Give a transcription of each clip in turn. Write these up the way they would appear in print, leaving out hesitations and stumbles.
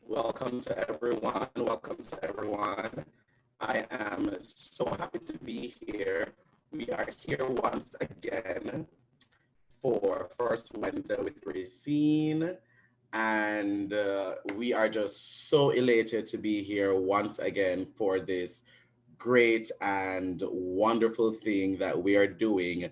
Welcome to everyone. Welcome to everyone. I am so happy to be here. We are here once again for First Wednesday with Rayceen. And we are just so elated to be here once again for this great and wonderful thing that we are doing,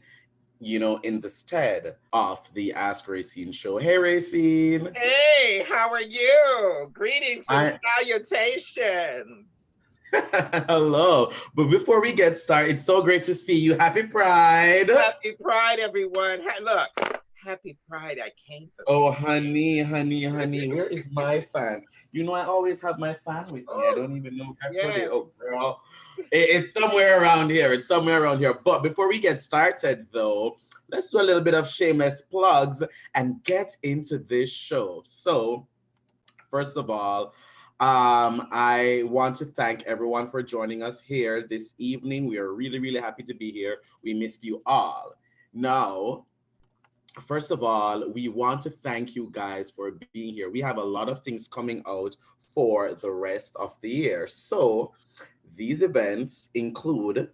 in the stead of the Ask Rayceen show. Hey, Rayceen. Hey, how are you? Greetings and I salutations. Hello. But before we get started, it's so great to see you. Happy Pride. Happy Pride, everyone. Look, happy Pride. I came for Oh, honey, where is my fan? I always have my fan with me. I Oh, don't even know where I put it. yes. Oh, girl. It's somewhere around here. It's somewhere around here. But before we get started, though, let's do a little bit of shameless plugs and get into this show. So, first of all, I want to thank everyone for joining us here this evening. We are really, really happy to be here. We missed you all. Now, first of all, we want to thank you guys for being here. We have a lot of things coming out for the rest of the year. So, these events include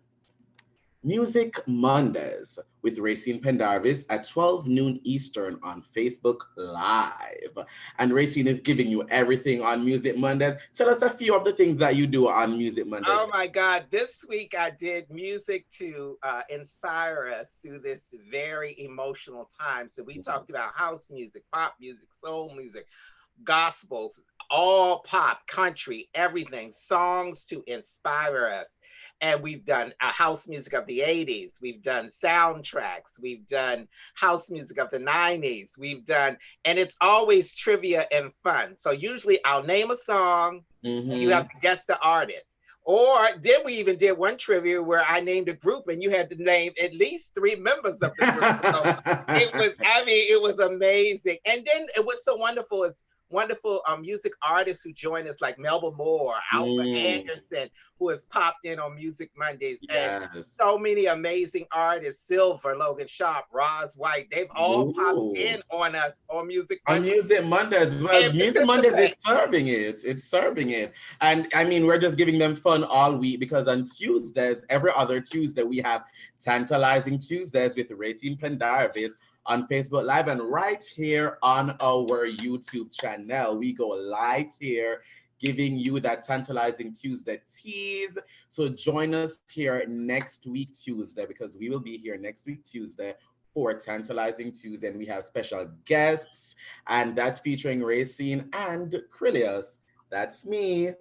Music Mondays with Rayceen Pendarvis at 12 noon Eastern on Facebook Live. And Rayceen is giving you everything on Music Mondays. Tell us a few of the things that you do on Music Mondays. Oh my God. This week I did music to inspire us through this very emotional time. So we talked about house music, pop music, soul music, gospels, all pop, country, everything, songs to inspire us. And we've done house music of the 80s. We've done soundtracks. We've done house music of the 90s. And it's always trivia and fun. So usually I'll name a song and you have to guess the artist. Or then we even did one trivia where I named a group and you had to name at least 3 members of the group. So it was amazing. And then what's so wonderful is wonderful music artists who join us like Melba Moore, Alpha Anderson, who has popped in on Music Mondays. Yes. And so many amazing artists, Silver, Logan Sharp, Roz White, they've all popped in on us on Music Mondays. On Music Mondays. Well, Music Mondays is serving it. It's serving it. And I mean, we're just giving them fun all week because on Tuesdays, every other Tuesday, we have Tantalizing Tuesdays with Rayceen Pendarvis on Facebook Live and right here on our YouTube channel. We go live here giving you that Tantalizing Tuesday tease. So join us here next week Tuesday because we will be here next week Tuesday for Tantalizing Tuesday and we have special guests and that's featuring Rayceen and Krylios. That's me.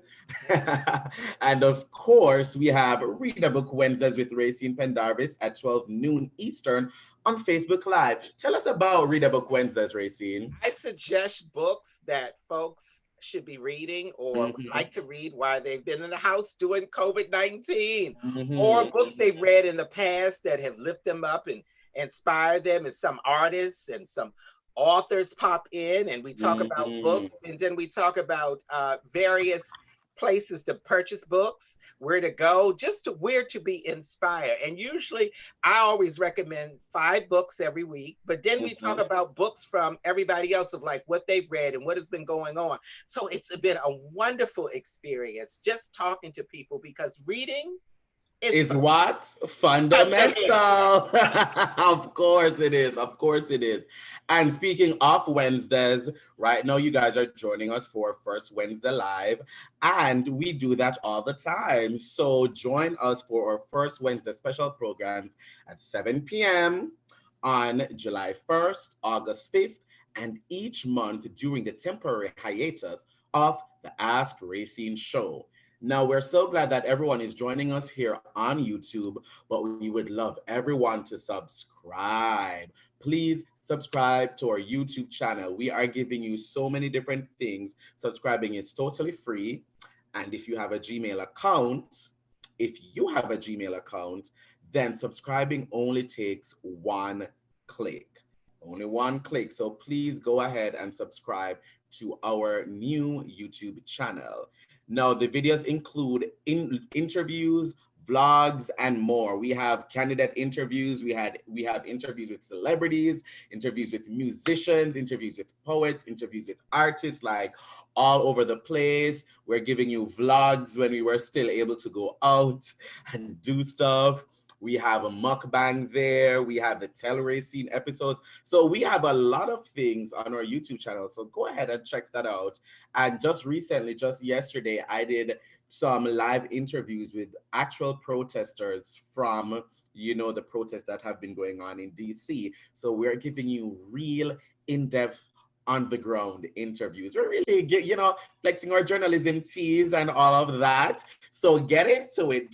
And of course, we have Read a Book Wednesdays with Rayceen Pendarvis at 12 noon Eastern on Facebook Live. Tell us about Read a Book Wednesdays, Rayceen. I suggest books that folks should be reading or would like to read while they've been in the house doing COVID-19, or books they've read in the past that have lifted them up and inspired them, and some artists and some authors pop in and we talk about books, and then we talk about various places to purchase books, where to go, just to where to be inspired. And usually I always recommend 5 books every week, but then we talk about books from everybody else of like what they've read and what has been going on. So it's been a wonderful experience just talking to people because reading is what? Fundamental. Of course it is. Of course it is. And speaking of Wednesdays, right now you guys are joining us for First Wednesday Live, and we do that all the time. So join us for our First Wednesday special programs at 7 p.m. on July 1st, August 5th, and each month during the temporary hiatus of the Ask Rayceen Show. Now, we're so glad that everyone is joining us here on YouTube, but we would love everyone to subscribe. Please subscribe to our YouTube channel. We are giving you so many different things. Subscribing is totally free. And if you have a Gmail account, then subscribing only takes 1 click. Only 1 click. So please go ahead and subscribe to our new YouTube channel. Now, the videos include interviews, vlogs, and more. We have candidate interviews. We have interviews with celebrities, interviews with musicians, interviews with poets, interviews with artists, like all over the place. We're giving you vlogs when we were still able to go out and do stuff. We have a mukbang there. We have the Tell Rayceen episodes. So we have a lot of things on our YouTube channel. So go ahead and check that out. And just recently, just yesterday, I did some live interviews with actual protesters from, the protests that have been going on in DC. So we're giving you real in-depth on the ground interviews. We're really, flexing our journalism teas and all of that. So get into it,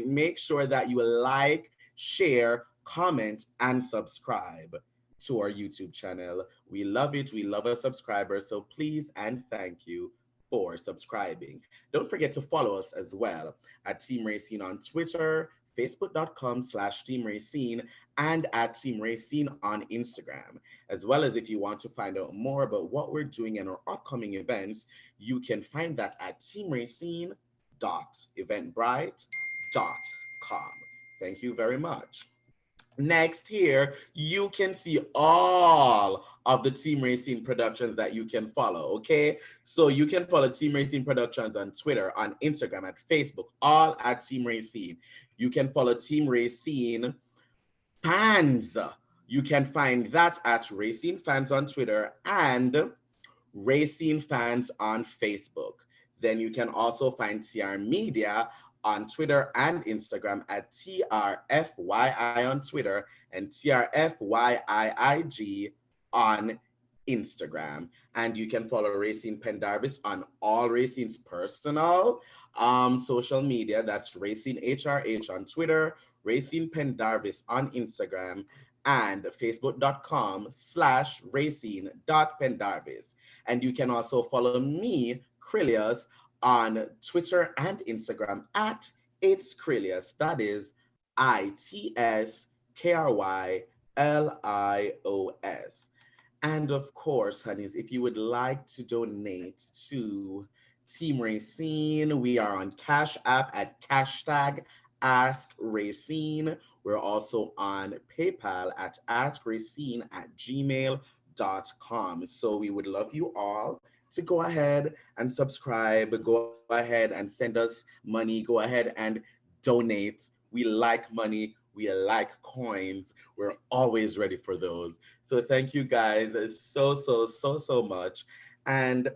Make sure that you like, share, comment, and subscribe to our YouTube channel. We love it. We love our subscribers. So please and thank you for subscribing. Don't forget to follow us as well at Team Rayceen on Twitter, facebook.com/Team Rayceen, and at Team Rayceen on Instagram. As well as if you want to find out more about what we're doing in our upcoming events, you can find that at teamrayceen.eventbrite.com. Thank you very much. Next here, you can see all of the Team Rayceen productions that you can follow, okay? So you can follow Team Rayceen Productions on Twitter, on Instagram, at Facebook, all at Team Rayceen. You can follow Team Rayceen Fans. You can find that at Rayceen Fans on Twitter and Rayceen Fans on Facebook. Then you can also find TR Media on Twitter and Instagram at TRFYI on Twitter and TRFYIIG on Instagram. And you can follow Rayceen Pendarvis on all Rayceen's personal social media. That's Rayceen HRH on Twitter, Rayceen Pendarvis on Instagram, and facebook.com/Rayceen.Pendarvis. And you can also follow me, Krylios, on Twitter and Instagram at It's Krylios. That is ITSKRYLIOS. And of course, honeys, if you would like to donate to Team Rayceen, we are on Cash App at hashtag Ask Rayceen. We're also on PayPal at askrayceen@gmail.com. So we would love you all to go ahead and subscribe, go ahead and send us money, go ahead and donate. We like money, we like coins. We're always ready for those. So thank you guys so much. And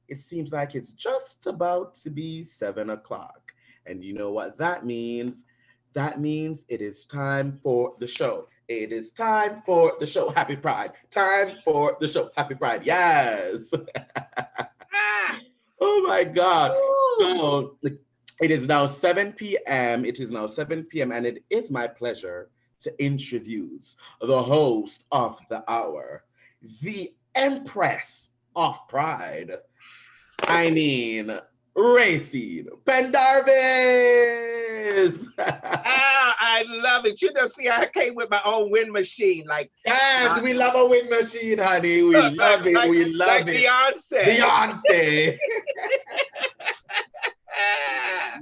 it seems like it's just about to be 7 o'clock. And you know what that means? That means it is time for the show. It is time for the show. Happy Pride. Time for the show. Happy Pride. Yes. Oh my God. So it is now 7 p.m. It is now 7 p.m. and it is my pleasure to introduce the host of the hour, the Empress of Pride. I mean, Rayceen Pendarvis. I love it. See, I came with my own wind machine. Yes, we love a wind machine, honey. We love it. We love it. Beyonce.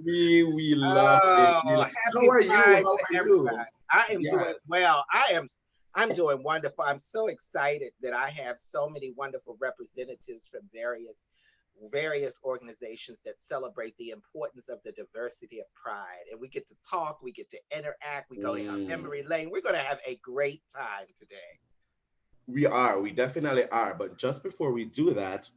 we love it. How are you? How are you? I am doing well. I'm doing wonderful. I'm so excited that I have so many wonderful representatives from various organizations that celebrate the importance of the diversity of pride. And we get to talk, we get to interact, we go down memory lane. We're going to have a great time today. We definitely are. But just before we do that,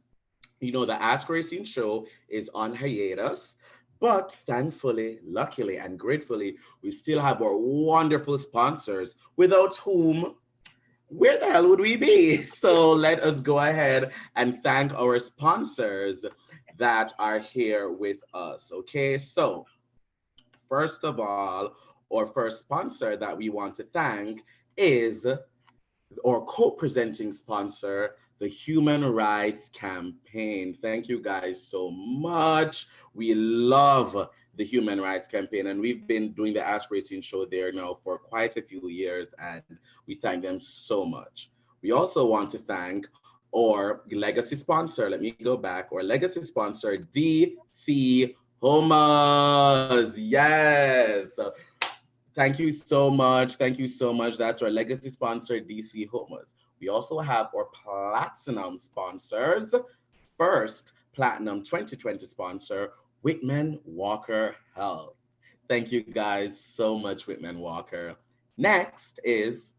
the Ask Rayceen Show is on hiatus. But thankfully, luckily, and gratefully, we still have our wonderful sponsors, without whom, where the hell would we be? So let us go ahead and thank our sponsors that are here with us, okay? So first of all, our first sponsor that we want to thank is our co-presenting sponsor, the Human Rights Campaign. Thank you guys so much. We love the Human Rights Campaign, and we've been doing the Ask Rayceen Show there now for quite a few years, and we thank them so much. We also want to thank our legacy sponsor. Let me go back. Our legacy sponsor, DC Homers, yes. Thank you so much. Thank you so much. That's our legacy sponsor, DC Homers. We also have our platinum sponsors. First, platinum 2020 sponsor, Whitman Walker Health. Thank you guys so much, Whitman Walker. Next is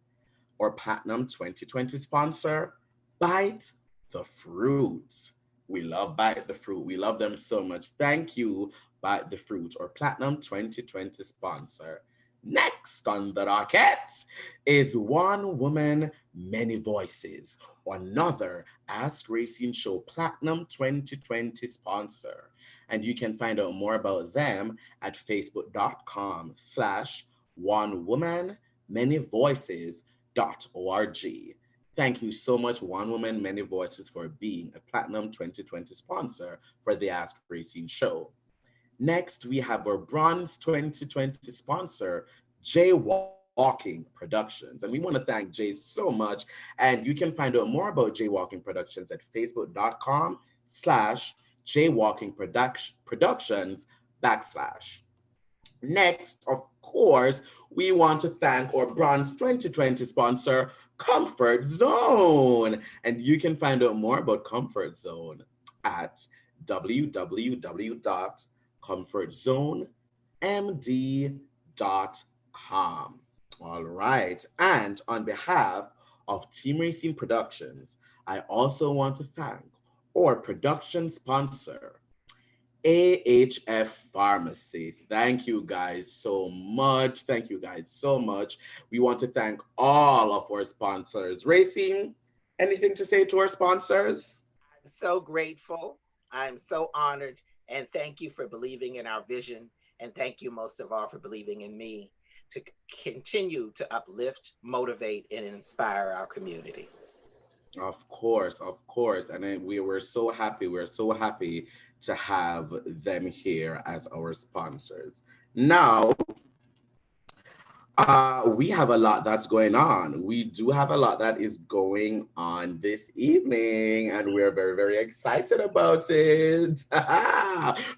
our platinum 2020 sponsor, Bite the Fruit. We love Bite the Fruit. We love them so much. Thank you, Bite the Fruit, or platinum 2020 sponsor. Next on the docket is One Woman, Many Voices, another Ask Rayceen Show Platinum 2020 sponsor. And you can find out more about them at facebook.com/onewomanmanyvoices.org. Thank you so much, One Woman, Many Voices, for being a Platinum 2020 sponsor for the Ask Rayceen Show. Next, we have our Bronze 2020 sponsor, Jaywalking Productions. And we want to thank Jay so much. And you can find out more about Jaywalking Productions at facebook.com/jaywalkingproductions /. Next, of course, we want to thank our Bronze 2020 sponsor, Comfort Zone. And you can find out more about Comfort Zone at www.comfortzone.md.com. All right. And on behalf of Team Racing Productions, I also want to thank our production sponsor, AHF Pharmacy. Thank you guys so much. Thank you guys so much. We want to thank all of our sponsors. Racing, anything to say to our sponsors? I'm so grateful. I'm so honored. And thank you for believing in our vision. And thank you most of all for believing in me to continue to uplift, motivate, and inspire our community. Of course, of course. And we were so happy. We're so happy to have them here as our sponsors. Now, we have a lot that's going on. We do have a lot that is going on this evening, and we're very, very excited about it.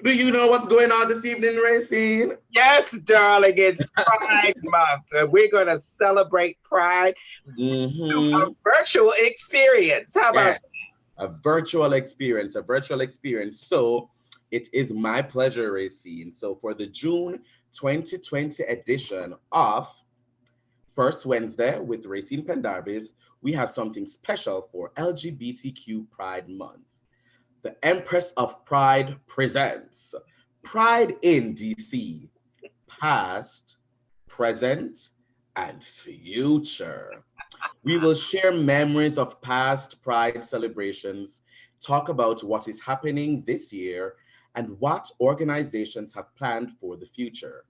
Do you know what's going on this evening, Racine? Yes, darling, it's Pride Month. We're going to celebrate Pride through a virtual experience. How about a virtual experience, a virtual experience. So it is my pleasure, Racine. So for the June 2020 edition of First Wednesday with Rayceen Pendarvis, we have something special for LGBTQ Pride Month. The Empress of Pride presents Pride in DC, past, present, and future. We will share memories of past Pride celebrations, talk about what is happening this year, and what organizations have planned for the future.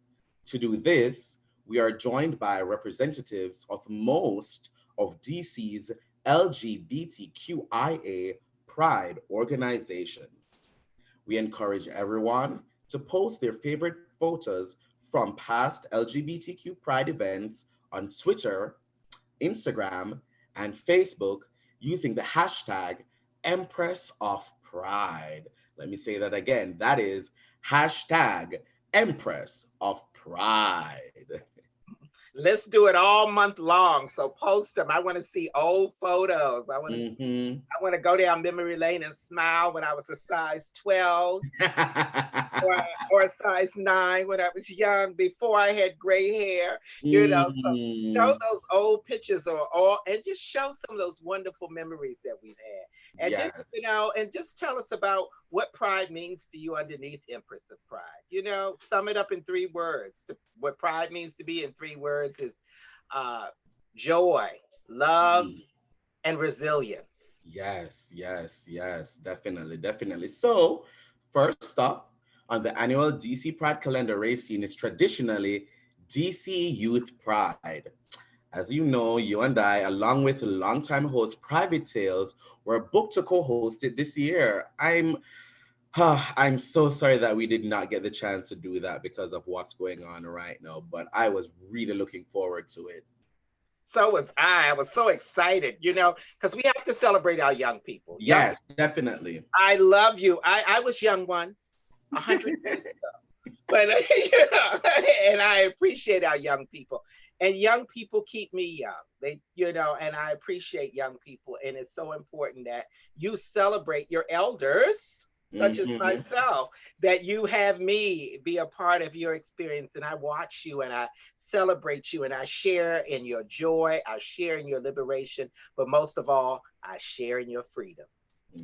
To do this, we are joined by representatives of most of DC's LGBTQIA Pride organizations. We encourage everyone to post their favorite photos from past LGBTQ Pride events on Twitter, Instagram, and Facebook using the hashtag Empress of Pride. Let me say that again. That is hashtag Empress of Pride. Let's do it all month long. So post them. I want to see old photos. I want to go down memory lane and smile when I was a size 12 or a size 9 when I was young, before I had gray hair. You know, so show those old pictures and just show some of those wonderful memories that we've had. And just, and just tell us about what pride means to you underneath Empress of Pride. You know, sum it up in 3 words. What pride means to be in 3 words is joy, love, and resilience. Yes, definitely. So, first up on the annual DC Pride calendar, Racing is traditionally DC Youth Pride. As you know, you and I, along with longtime host Private Tales, were booked to co-host it this year. I'm so sorry that we did not get the chance to do that because of what's going on right now, but I was really looking forward to it. So was I. I was so excited, you know, because we have to celebrate our young people. Yes, definitely. I love you. I was young once. 100 years ago. But you know, and I appreciate our young people. And young people keep me young. They, you know, and I appreciate young people. And it's so important that you celebrate your elders, such as myself, that you have me be a part of your experience. And I watch you and I celebrate you and I share in your joy, I share in your liberation, but most of all, I share in your freedom.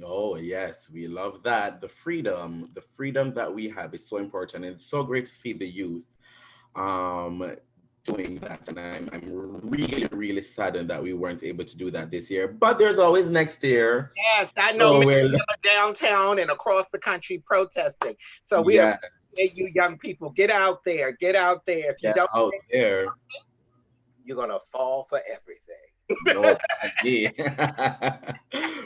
Oh, yes, we love that. The freedom that we have is so important. And it's so great to see the youth um doing that. And I'm really, really saddened that we weren't able to do that this year. But there's always next year. Yes, I know So many we're downtown and across the country protesting. So we yeah, appreciate you young people. Get out there. Get out there. If you get don't, out there. you're gonna fall for everything. No, yeah.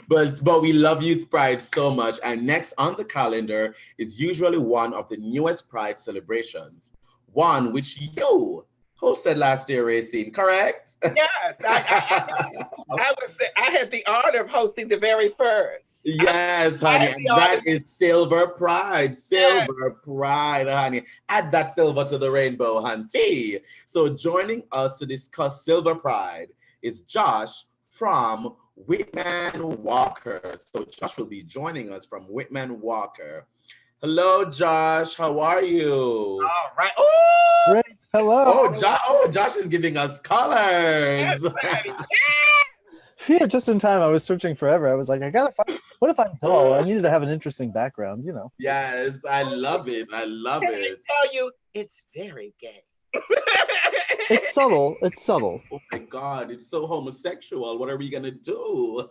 But we love Youth Pride so much. And next on the calendar is usually one of the newest Pride celebrations, one which you hosted last year, Rayceen, correct? Yes, I had the honor of hosting the very first. Yes, honey, and that is Silver Pride. Silver Pride, honey. Add that silver to the rainbow, hunty. So joining us to discuss Silver Pride is Josh from Whitman Walker. So Josh will be joining us from Whitman Walker. Hello, Josh. How are you? All right. Ooh! Great. Hello. Oh, Josh is giving us colors. Yes, Here, just in time. I was searching forever. I was like, I gotta find. What if I'm dull? I needed to have an interesting background, you know. Yes, I love it. I love Can it. I tell you, it's very gay. It's subtle. It's subtle. Oh my God, it's so homosexual. What are we gonna do?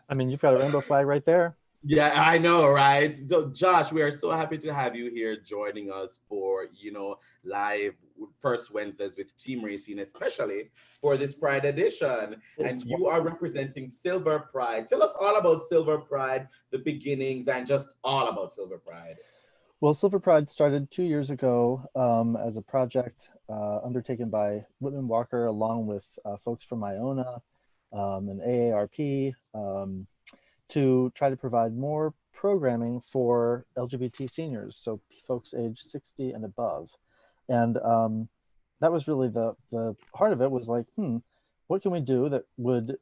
I mean, you've got a rainbow flag right there. Yeah, I know, right? So, Josh, we are so happy to have you here joining us for, live first Wednesdays with Team Rayceen, especially for this Pride edition. And you are representing Silver Pride. Tell us all about Silver Pride, the beginnings, and just all about Silver Pride. Well, Silver Pride started 2 years ago as a project undertaken by Whitman Walker, along with folks from Iona and AARP, to try to provide more programming for LGBT seniors, so folks age 60 and above. And that was really the heart of it, was like, what can we do that would,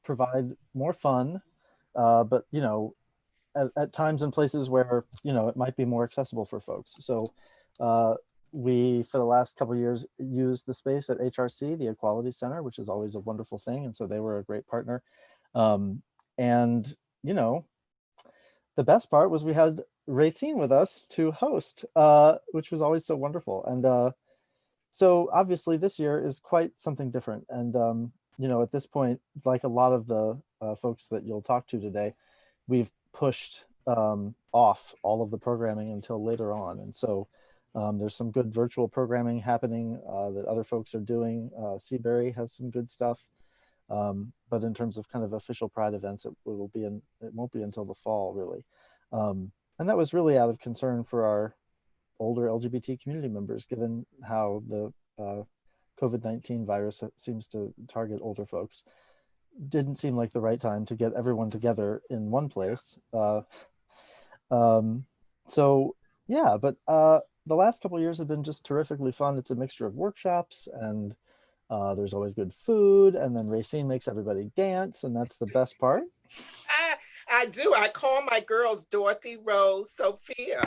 provide more fun, but, at times and places where, it might be more accessible for folks. So we, for the last couple of years, used the space at HRC, the Equality Center, which is always a wonderful thing. And so they were a great partner. And, the best part was we had Rayceen with us to host, which was always so wonderful. And so obviously this year is quite something different. And, at this point, like a lot of the folks that you'll talk to today, we've pushed off all of the programming until later on. And so there's some good virtual programming happening that other folks are doing. Seabury has some good stuff. But in terms of kind of official Pride events, it won't be until the fall, really. And that was really out of concern for our older LGBT community members, given how the COVID-19 virus seems to target older folks. Didn't seem like the right time to get everyone together in one place. So yeah, but the last couple of years have been just terrifically fun. It's a mixture of workshops, and there's always good food, and then Rayceen makes everybody dance, and that's the best part. I do. I call my girls Dorothy, Rose, Sophia,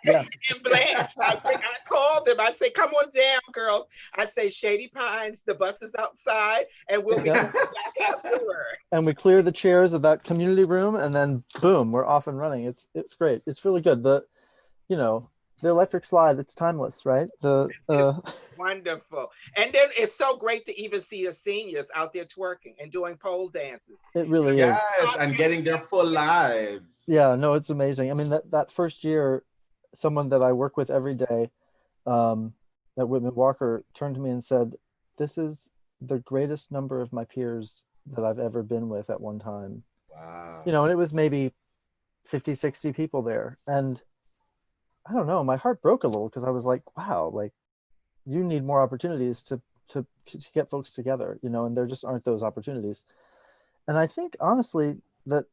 yeah. and Blanche. I call them. I say, "Come on down, girls." I say, "Shady Pines, the bus is outside, and we'll be back afterwards." And we clear the chairs of that community room, and then boom, we're off and running. It's great. It's really good. The electric slide, it's timeless, right? Wonderful. And then it's so great to even see the seniors out there twerking and doing pole dances. It really is. Yes, and getting their full lives. Yeah, no, it's amazing. I mean, that first year, someone that I work with every day at Whitman Walker turned to me and said, "This is the greatest number of my peers that I've ever been with at one time." Wow. And it was maybe 50, 60 people there. And I don't know, my heart broke a little, because I was like, wow, like, you need more opportunities to get folks together, and there just aren't those opportunities. And I think honestly that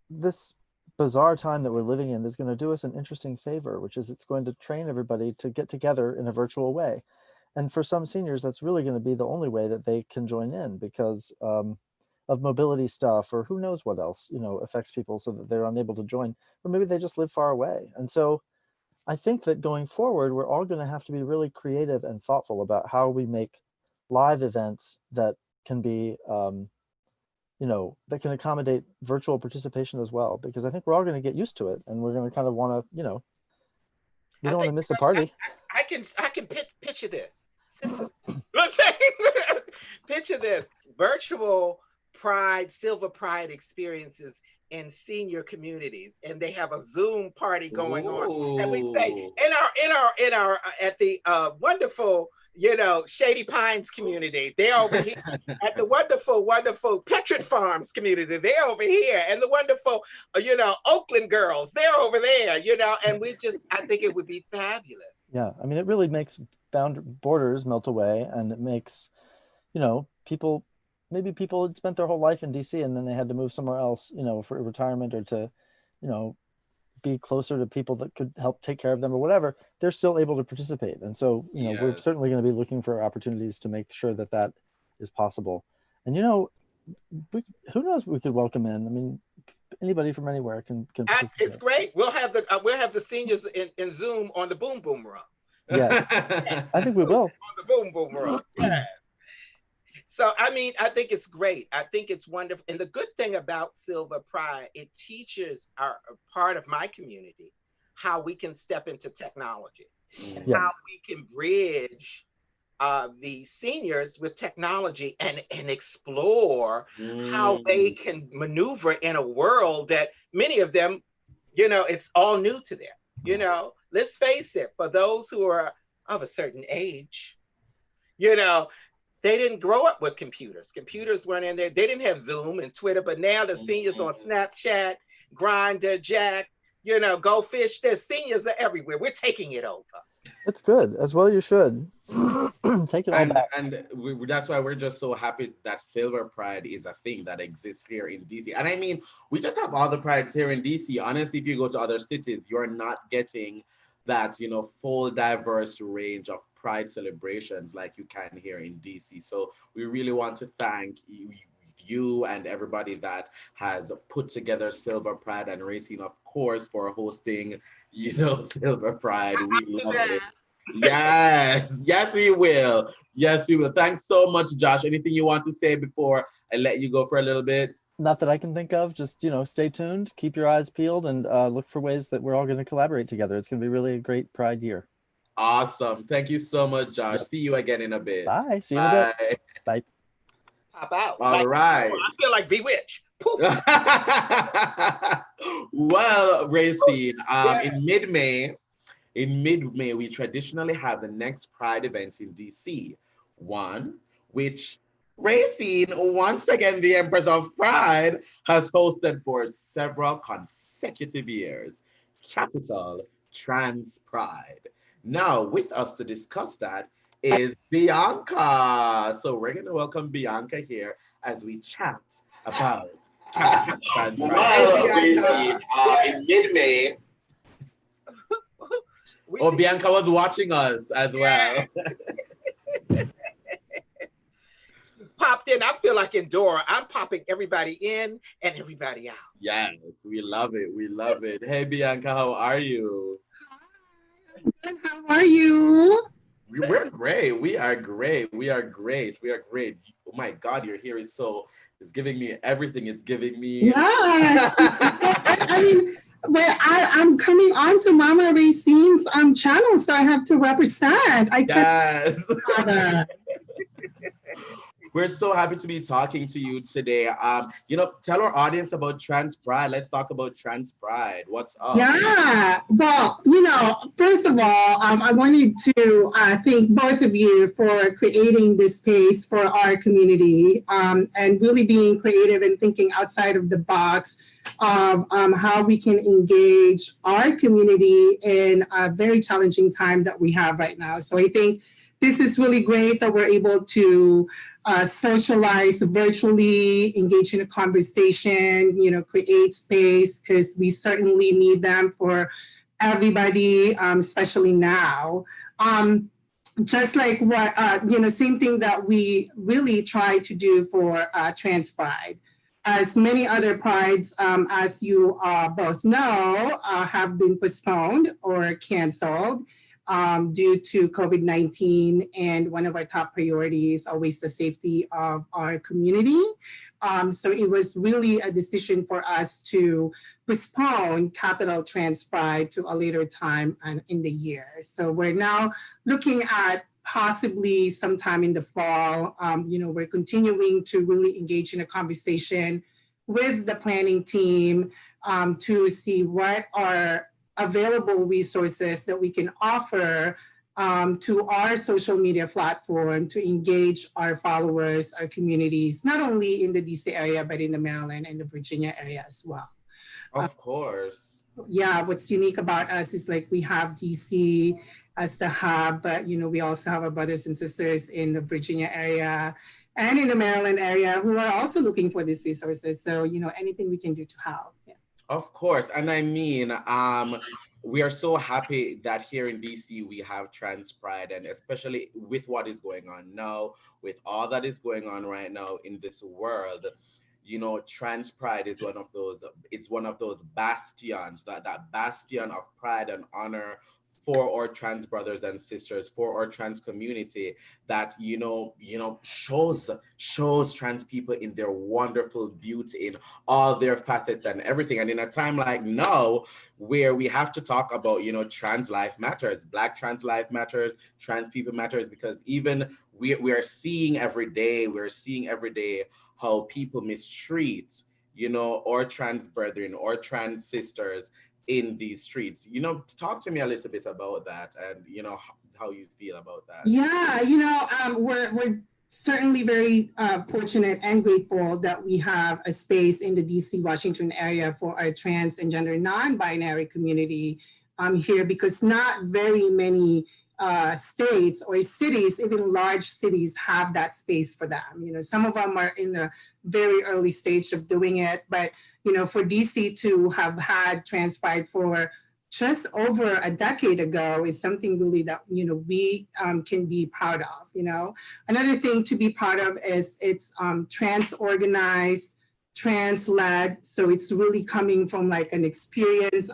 this bizarre time that we're living in is going to do us an interesting favor, which is it's going to train everybody to get together in a virtual way. And for some seniors, that's really going to be the only way that they can join in because of mobility stuff or who knows what else, affects people so that they're unable to join, or maybe they just live far away. And so I think that going forward, we're all going to have to be really creative and thoughtful about how we make live events that can be, that can accommodate virtual participation as well, because I think we're all going to get used to it and we're going to kind of want to, we don't want to miss the party. I can picture this. Picture this virtual Pride, Silver Pride experiences in senior communities, and they have a Zoom party going on, and we say in our at the wonderful Shady Pines community, they're over here. At the wonderful Petrit Farms community, they're over here, and the wonderful Oakland girls, they're over there, and I think it would be fabulous. Yeah, I mean, it really makes borders melt away, and it makes people had spent their whole life in DC and then they had to move somewhere else, for retirement or to, be closer to people that could help take care of them or whatever. They're still able to participate. And so, we're certainly going to be looking for opportunities to make sure that that is possible. And, who knows, we could welcome in. I mean, anybody from anywhere can it's great. We'll have the seniors in Zoom on the Boom Boom Room. Yes, I think we will. On the Boom Boom Room. Yeah. So, I mean, I think it's great. I think it's wonderful. And the good thing about Silver Pride, it teaches a part of my community how we can step into technology, and how we can bridge the seniors with technology and explore how they can maneuver in a world that many of them, it's all new to them. Let's face it, for those who are of a certain age, they didn't grow up with computers. Computers weren't in there. They didn't have Zoom and Twitter, but now the seniors on Snapchat, Grindr, Jack, Go Fish, the seniors are everywhere. We're taking it over. It's good. As well you should. Take it all back. And that's why we're just so happy that Silver Pride is a thing that exists here in DC. And I mean, we just have all the prides here in DC. Honestly, if you go to other cities, you're not getting that, full diverse range of Pride celebrations like you can here in DC. So we really want to thank you and everybody that has put together Silver Pride, and Rayceen, of course, for hosting, Silver Pride. We love it. Yes, we will. Yes, we will. Thanks so much, Josh. Anything you want to say before I let you go for a little bit? Not that I can think of. Just, stay tuned, keep your eyes peeled, and look for ways that we're all going to collaborate together. It's going to be really a great Pride year. Awesome. Thank you so much, Josh. Yep. See you again in a bit. Bye. See you in a bit. Bye. Pop out. All right. I feel like Bewitched. Poof. Well, Rayceen, in mid-May, we traditionally have the next Pride event in DC. One, which Rayceen, once again, the Empress of Pride, has hosted for several consecutive years. Capital Trans Pride. Now, with us to discuss that is Bianca. So we're going to welcome Bianca here as we chat about Capital Trans Pride. Well, in mid-May. Bianca was watching us as well. Just popped in. I feel like in Dora. I'm popping everybody in and everybody out. Yes, we love it. We love it. Hey, Bianca, how are you? Hi, how are you? We're great. We are great. We are great. We are great. Oh my God, your hair is it's giving me everything. It's giving me. Yes. I mean, but I'm coming on to Mama Rayceen's channel, so I have to represent. Yes. We're so happy to be talking to you today. Tell our audience about Trans Pride. Let's talk about Trans Pride. What's up? Yeah. Well, first of all, I wanted to thank both of you for creating this space for our community and really being creative and thinking outside of the box of how we can engage our community in a very challenging time that we have right now. So I think this is really great that we're able to socialize virtually, engage in a conversation, create space, because we certainly need them for everybody, especially now. Just like what, same thing that we really try to do for Trans Pride. As many other prides, as you both know, have been postponed or canceled due to COVID-19. And one of our top priorities is always the safety of our community. So it was really a decision for us to postpone Capital Trans Pride to a later time in the year. So we're now looking at possibly sometime in the fall. We're continuing to really engage in a conversation with the planning team to see what are available resources that we can offer to our social media platform to engage our followers, our communities, not only in the DC area, but in the Maryland and the Virginia area as well. Of course. Yeah, what's unique about us is like we have DC as the hub, but we also have our brothers and sisters in the Virginia area and in the Maryland area who are also looking for these resources. So, anything we can do to help. Yeah. Of course. And I mean, we are so happy that here in DC we have Trans Pride, and especially with what is going on now, with all that is going on right now in this world, Trans Pride is one of those bastions, that bastion of pride and honor for our trans brothers and sisters, for our trans community, that shows trans people in their wonderful beauty in all their facets and everything. And in a time like now, where we have to talk about trans life matters, Black trans life matters, trans people matters, because even we are seeing every day how people mistreat or trans brethren or trans sisters in these streets. Talk to me a little bit about that, and how you feel about that. Yeah, we're certainly very fortunate and grateful that we have a space in the DC, Washington area for our trans and gender non-binary community here, because not very many states or cities, even large cities, have that space for them. Some of them are in the very early stage of doing it, but for DC to have had Trans Pride for just over a decade ago is something really that we can be proud of. Another thing to be proud of is it's trans organized, trans led, so it's really coming from like an experience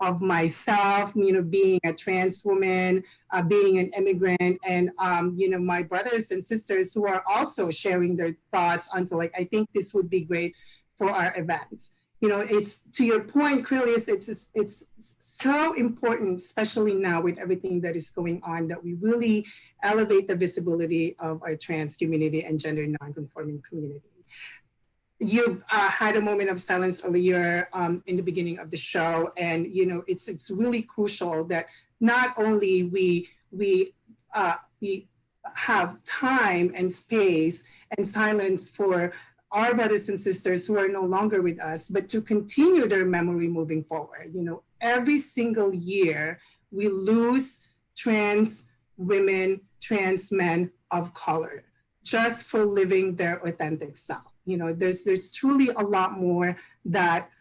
of myself, being a trans woman, being an immigrant, and my brothers and sisters who are also sharing their thoughts onto like, I think this would be great for our events. It's to your point, Krylios, it's so important, especially now with everything that is going on, that we really elevate the visibility of our trans community and gender nonconforming community. You've had a moment of silence earlier in the beginning of the show, and it's really crucial that not only we have time and space and silence for our brothers and sisters who are no longer with us, but to continue their memory moving forward. Every single year we lose trans women, trans men of color just for living their authentic self. There's truly a lot more that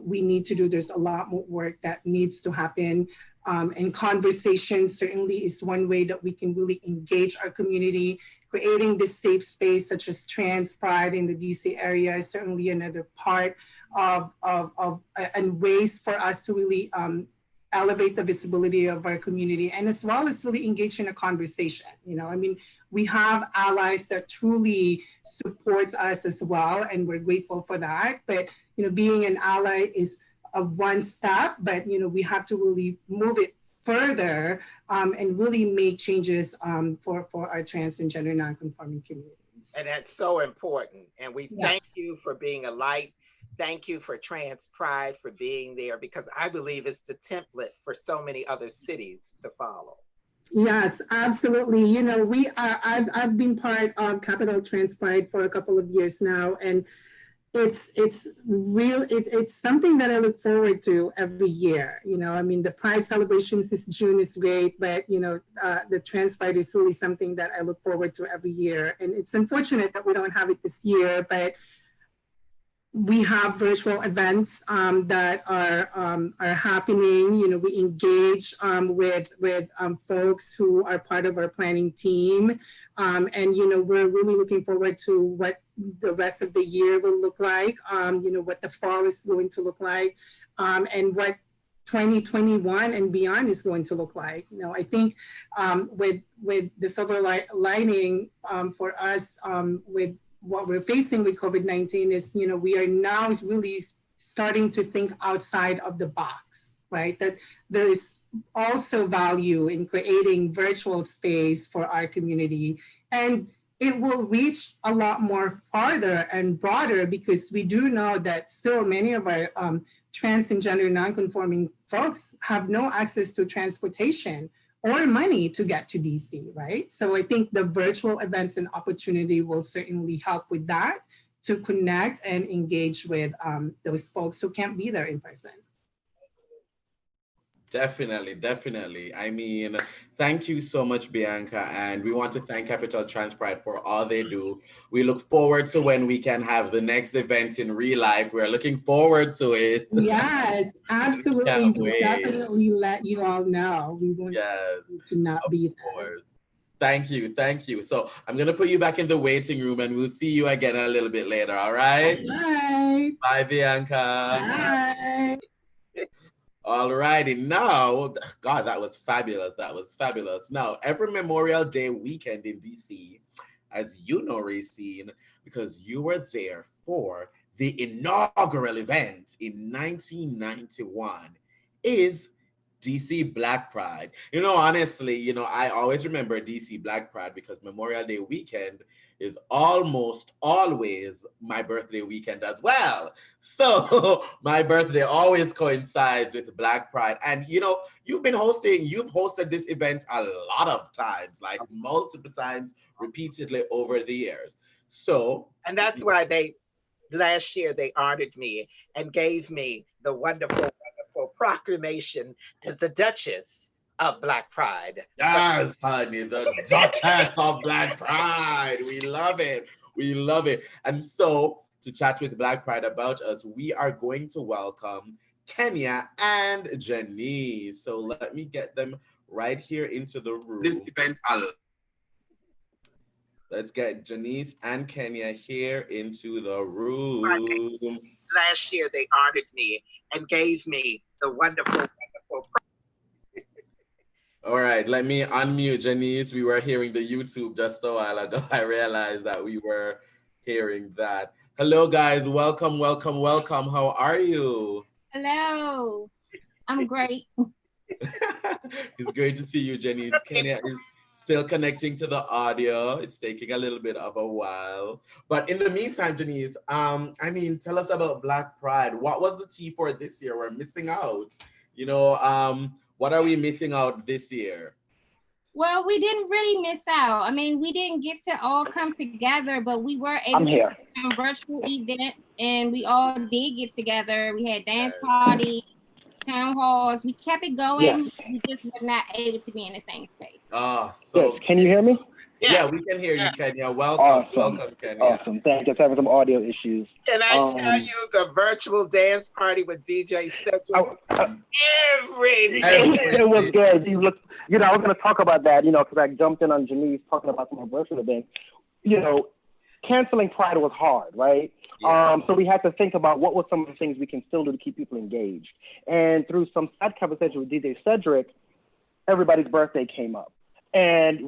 we need to do. There's a lot more work that needs to happen. And conversation certainly is one way that we can really engage our community. Creating this safe space such as Trans Pride in the DC area is certainly another part of and ways for us to really elevate the visibility of our community, and as well as really engage in a conversation. We have allies that truly supports us as well, and we're grateful for that. But being an ally is a one step, but we have to really move it further and really make changes for our trans and gender nonconforming communities. And that's so important. And we thank you for being a light. Thank you for Trans Pride for being there, because I believe it's the template for so many other cities to follow. Yes, absolutely. I've been part of Capital Trans Pride for a couple of years now, and it's something that I look forward to every year. You know, I mean, the Pride celebrations this June is great, but you know, the Trans Pride is really something that I look forward to every year. And it's unfortunate that we don't have it this year, but we have virtual events that are happening. You know, we engage with folks who are part of our planning team, and you know, we're really looking forward to what the rest of the year will look like. You know, what the fall is going to look like, and what 2021 and beyond is going to look like. You know, I think with the silver lining for us with what we're facing with COVID-19 is, you know, we are now really starting to think outside of the box, right? That there is also value in creating virtual space for our community. And it will reach a lot more farther and broader, because we do know that still many of our trans and gender nonconforming folks have no access to transportation or money to get to DC, right? So I think the virtual events and opportunity will certainly help with that, to connect and engage with those folks who can't be there in person. Definitely, definitely. I mean, thank you so much, Bianca. And we want to thank Capital Trans Pride for all they do. We look forward to when we can have the next event in real life. We're looking forward to it. Yes, absolutely. Can't We'll wait. definitely let you all know. We want Yes, you to not of be there. course. Thank you, thank you. So I'm gonna put you back in the waiting room, and we'll see you again a little bit later. All right? Bye. Bye, Bianca. Bye. All righty. Now, God, that was fabulous. That was fabulous. Now, every Memorial Day weekend in DC, as you know, Rayceen, because you were there for the inaugural event in 1991, is DC Black Pride. You know, honestly, you know, I always remember DC Black Pride because Memorial Day weekend is almost always my birthday weekend as well. So my birthday always coincides with Black Pride. And you know, you've hosted this event a lot of times, like multiple times, repeatedly over the years. So, and that's why last year they honored me and gave me the wonderful proclamation as the Duchess of Black Pride. Yes, honey, the Duchess of Black Pride. We love it. We love it. And so, to chat with Black Pride about us, we are going to welcome Kenya and Janice. So let me get them right here into the room. This event, let's get Janice and Kenya here into the room. Last year they honored me and gave me the wonderful All right, let me unmute Janice. We were hearing the YouTube just a while ago. I realized that we were hearing that. Hello, guys. Welcome, welcome, welcome. How are you? Hello. I'm great. It's great to see you, Janice. Kenya is still connecting to the audio. It's taking a little bit of a while. But in the meantime, Janice, I mean, tell us about Black Pride. What was the tea for this year? We're missing out. You know, what are we missing out this year? Well, we didn't really miss out. I mean, we didn't get to all come together, but we were able to do some virtual events, and we all did get together. We had dance parties, town halls. We kept it going. Yes. We just were not able to be in the same space. Oh, so yes. Can you hear me? Yeah, we can hear you, Kenya. Welcome, welcome, Kenya. Awesome. Thank you. Having some audio issues. Can I tell you the virtual dance party with DJ Cedric? It was good. You know, I was going to talk about that, you know, because I jumped in on Janice talking about some virtual events. You know, canceling Pride was hard, right? Yeah. So we had to think about what were some of the things we can still do to keep people engaged. And through some side conversation with DJ Cedric, everybody's birthday came up. And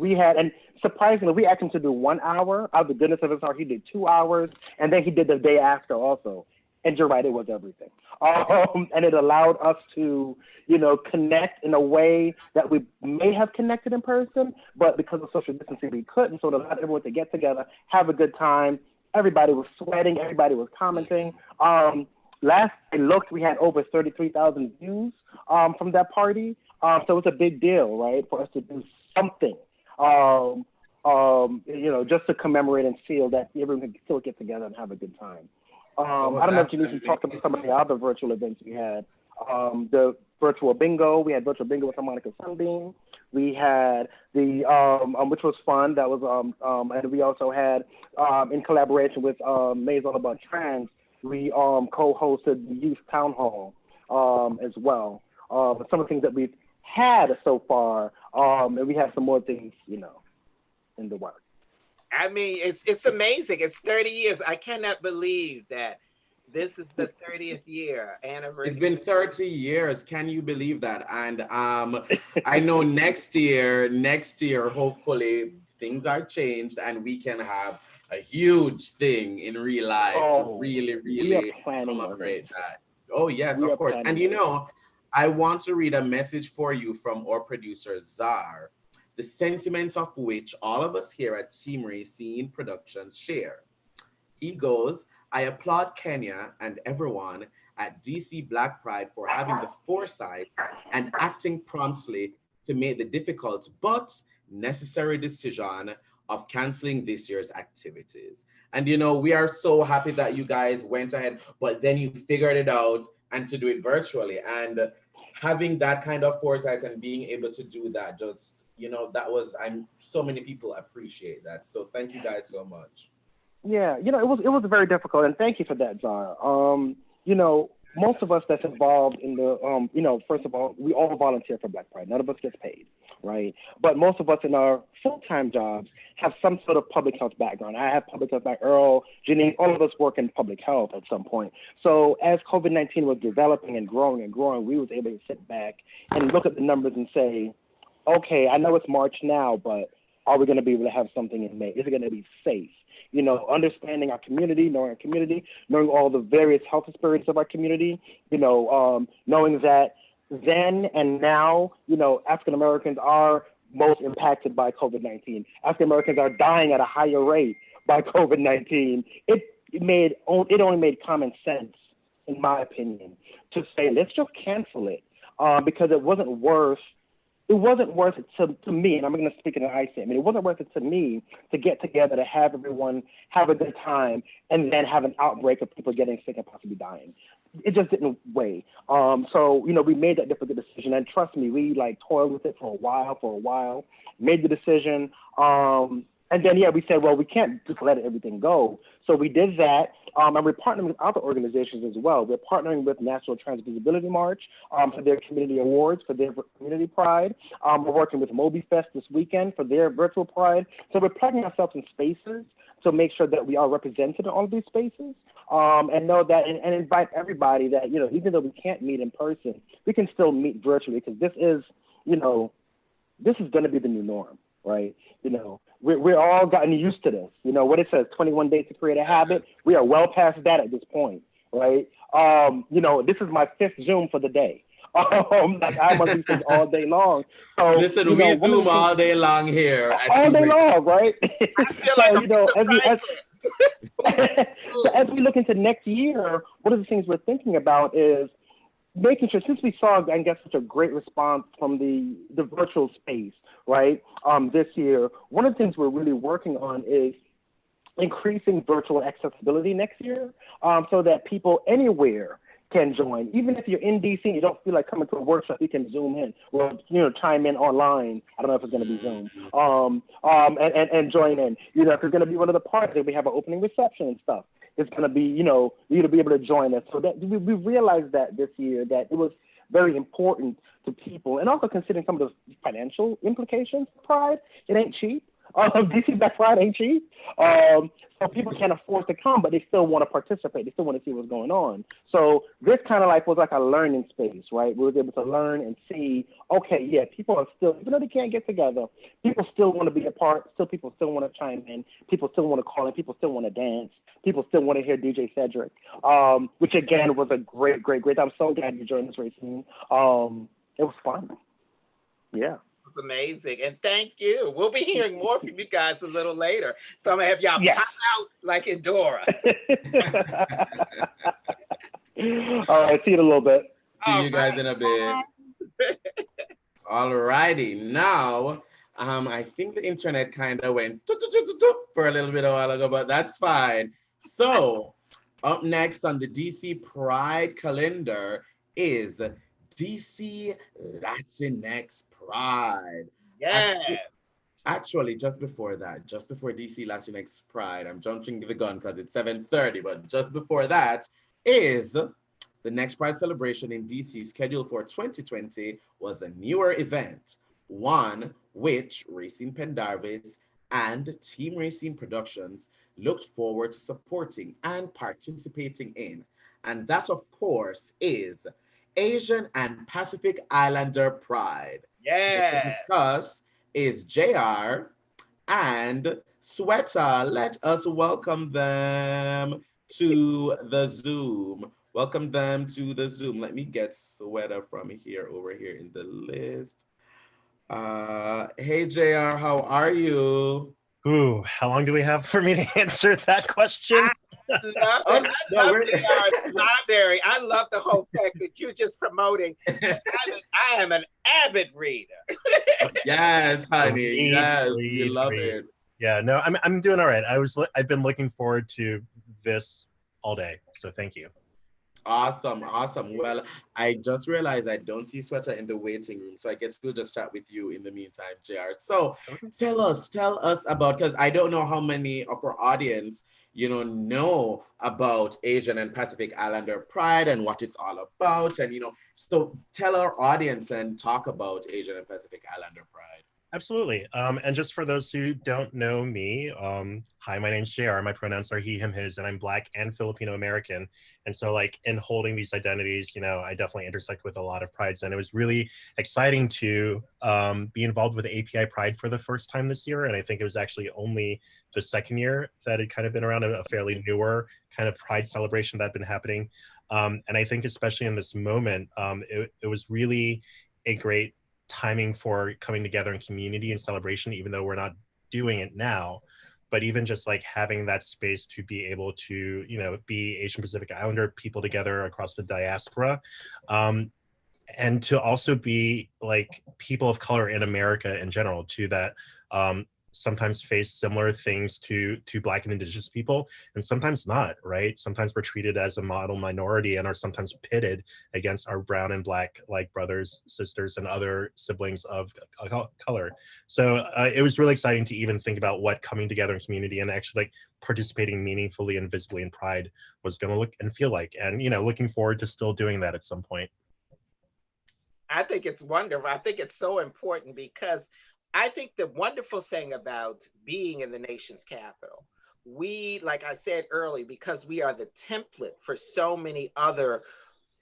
surprisingly, we asked him to do 1 hour. Out of the goodness of his heart, he did 2 hours. And then he did the day after also. And you're right, it was everything. And it allowed us to, you know, connect in a way that we may have connected in person, but because of social distancing, we couldn't. So it allowed everyone to get together, have a good time. Everybody was sweating. Everybody was commenting. Last I looked, we had over 33,000 views from that party. So it's a big deal, right, for us to do something, you know, just to commemorate and feel that everyone can still get together and have a good time. I don't know if Janice talked about some of the other virtual events we had. The virtual bingo, we had virtual bingo with Harmonica Sunbeam. We had the, which was fun. That was, and we also had, in collaboration with Maze All About Trans, we co-hosted the Youth Town Hall as well. Some of the things that we've had so far, and we have some more things, in the works. I mean, it's amazing. It's 30 years. I cannot believe that this is the 30th year anniversary. It's been 30 years. Can you believe that? And I know next year, hopefully things are changed and we can have a huge thing in real life to really commemorate that. Oh, yes, of course. And I want to read a message for you from our producer, Czar, the sentiments of which all of us here at Team Rayceen Productions share. He goes, I applaud Kenya and everyone at DC Black Pride for having the foresight and acting promptly to make the difficult but necessary decision of canceling this year's activities. And we are so happy that you guys went ahead, but then you figured it out and to do it virtually. And having that kind of foresight and being able to do that, just, so many people appreciate that. So thank you guys so much. Yeah, it was very difficult, and thank you for that, Zara. Most of us that's involved in the, first of all, we all volunteer for Black Pride. None of us gets paid, right? But most of us in our full-time jobs have some sort of public health background. I have public health background. Earl, Janine, all of us work in public health at some point. So as COVID-19 was developing and growing, we was able to sit back and look at the numbers and say, okay, I know it's March now, but are we going to be able to have something in May? Is it going to be safe? Understanding our community, knowing all the various health experiences of our community, knowing that then and now, African Americans are most impacted by COVID-19. African Americans are dying at a higher rate by COVID-19. It only made common sense, in my opinion, to say, let's just cancel it because it wasn't worth it to me, and I'm going to speak in an I say. It wasn't worth it to me to get together, to have everyone have a good time, and then have an outbreak of people getting sick and possibly dying. It just didn't weigh. So, we made that difficult decision, and trust me, we toiled with it for a while, made the decision, and then, we said, well, we can't just let everything go. So we did that, and we're partnering with other organizations as well. We're partnering with National Trans Visibility March for their community awards, for their community pride. We're working with Moby Fest this weekend for their virtual pride. So we're plugging ourselves in spaces to make sure that we are represented in all of these spaces, and know that, and invite everybody that, even though we can't meet in person, we can still meet virtually, because this is going to be the new norm, right? We're all gotten used to this. What it says, 21 days to create a habit. We are well past that at this point, right? This is my 5th Zoom for the day. I'm on these things all day long. So listen, we Zoom all day long here. All day long, right? So as we look into next year, one of the things we're thinking about is making sure, since we saw, I guess, such a great response from the virtual space, right, this year, one of the things we're really working on is increasing virtual accessibility next year, so that people anywhere can join. Even if you're in DC and you don't feel like coming to a workshop, you can Zoom in or chime in online. I don't know if it's going to be Zoom, and join in. If it's going to be one of the parties that we have an opening reception and stuff, it's going to be, you to be able to join us. So that we realized that this year that it was very important to people, and also considering some of the financial implications of Pride. It ain't cheap. DC Black Pride ain't cheap. So people can't afford to come, but they still want to participate. They still want to see what's going on. So this kind of was like a learning space, right? We were able to learn and see, okay, yeah, people are still, even though they can't get together, people still want to be a part. People still want to chime in. People still want to call in. People still want to dance. People still want to hear DJ Cedric, which again was a great time. I'm so glad you joined us, Rayceen. It was fun. Yeah. It's amazing, and thank you. We'll be hearing more from you guys a little later. So I'm gonna have y'all pop out like Endora. All right, see you in a little bit. See you guys in a bit. All righty, now I think the internet kind of went for a little bit a while ago, but that's fine. So Up next on the DC Pride calendar is DC Latinx Pride. Yeah. Actually, just before that, just before DC Latinx Pride, I'm jumping the gun because it's 7:30, but just before that is the next Pride celebration in DC scheduled for 2020 was a newer event, one which Rayceen Pendarvis and Team Rayceen Productions looked forward to supporting and participating in. And that, of course, is Asian and Pacific Islander Pride. Here to Yeah. discuss is JR and Sweater. Let us welcome them to the Zoom. Welcome them to the Zoom. Let me get Sweater from here over here in the list. Hey JR, how are you? Ooh, how long do we have for me to answer that question? I love it. I love the library. I love the whole fact that you're just promoting. I am an avid reader. Yes, honey. Yes, we love it. Yeah, no, I'm doing all right. I've been looking forward to this all day, so thank you. Awesome, awesome. Well, I just realized I don't see Sweater in the waiting room, so I guess we'll just chat with you in the meantime, JR. So tell us about, because I don't know how many of our audience, know about Asian and Pacific Islander Pride and what it's all about. And, so tell our audience and talk about Asian and Pacific Islander Pride. Absolutely. And just for those who don't know me, hi, my name's JR. My pronouns are he, him, his, and I'm Black and Filipino American. And so in holding these identities, I definitely intersect with a lot of prides. And it was really exciting to be involved with API Pride for the first time this year. And I think it was actually only the second year that had kind of been around, a fairly newer kind of pride celebration that had been happening. And I think especially in this moment, it was really a great timing for coming together in community and celebration, even though we're not doing it now. But even just having that space to be able to, be Asian Pacific Islander people together across the diaspora, and to also be people of color in America in general too, that sometimes face similar things to Black and Indigenous people, and sometimes not, right? Sometimes we're treated as a model minority and are sometimes pitted against our brown and Black brothers, sisters, and other siblings of color. So it was really exciting to even think about what coming together in community and actually participating meaningfully and visibly in Pride was going to look and feel like, and looking forward to still doing that at some point. I think it's wonderful. I think it's so important because I think the wonderful thing about being in the nation's capital, we, like I said earlier, because we are the template for so many other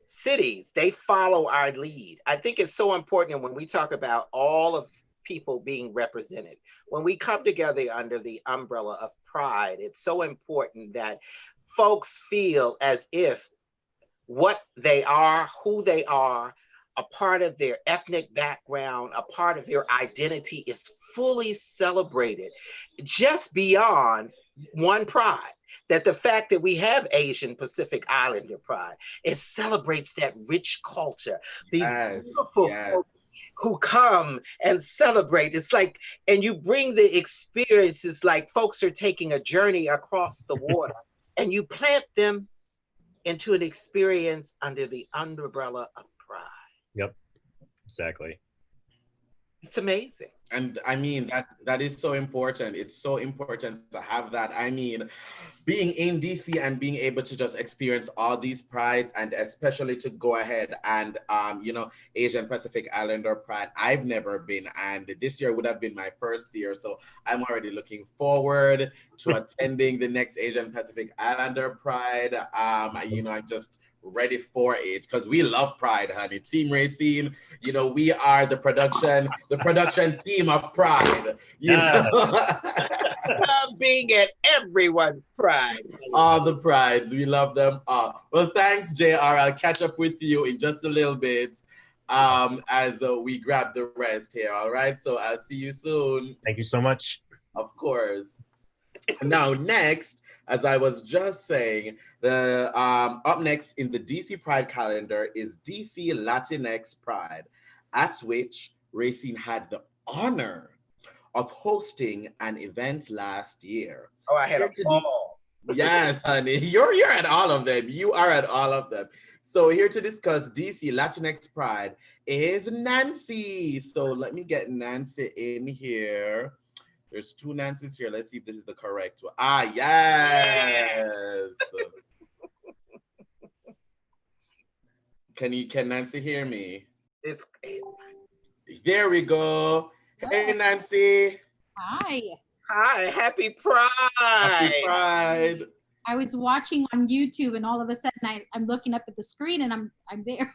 cities, they follow our lead. I think it's so important when we talk about all of people being represented, when we come together under the umbrella of Pride, it's so important that folks feel as if what they are, who they are, a part of their ethnic background, a part of their identity is fully celebrated just beyond one Pride. That the fact that we have Asian Pacific Islander Pride, it celebrates that rich culture. These beautiful folks who come and celebrate. It's and you bring the experiences folks are taking a journey across the water and you plant them into an experience under the umbrella of Pride. Yep, exactly. It's amazing. And I mean, that is so important. It's so important to have that. I mean, being in DC and being able to just experience all these prides, and especially to go ahead and, Asian Pacific Islander Pride, I've never been. And this year would have been my first year. So I'm already looking forward to attending the next Asian Pacific Islander Pride. I'm just ready for it because we love Pride, honey. Team Rayceen, we are the production team of Pride. Love being at everyone's Pride. All the prides, we love them all. Well, thanks, JR. I'll catch up with you in just a little bit as we grab the rest here. All right, so I'll see you soon. Thank you so much. Of course. Now, next, as I was just saying, the up next in the DC Pride calendar is DC Latinx Pride, at which Rayceen had the honor of hosting an event last year. Oh, I had a ball. Yes, honey. You're at all of them. You are at all of them. So here to discuss DC Latinx Pride is Nancy. So let me get Nancy in here. There's two Nancys here. Let's see if this is the correct one. Ah, yes. Can Nancy hear me? It's There we go. Hey, Nancy. Hi. Hi, happy Pride. Happy Pride. I was watching on YouTube, and all of a sudden I'm looking up at the screen, and I'm there.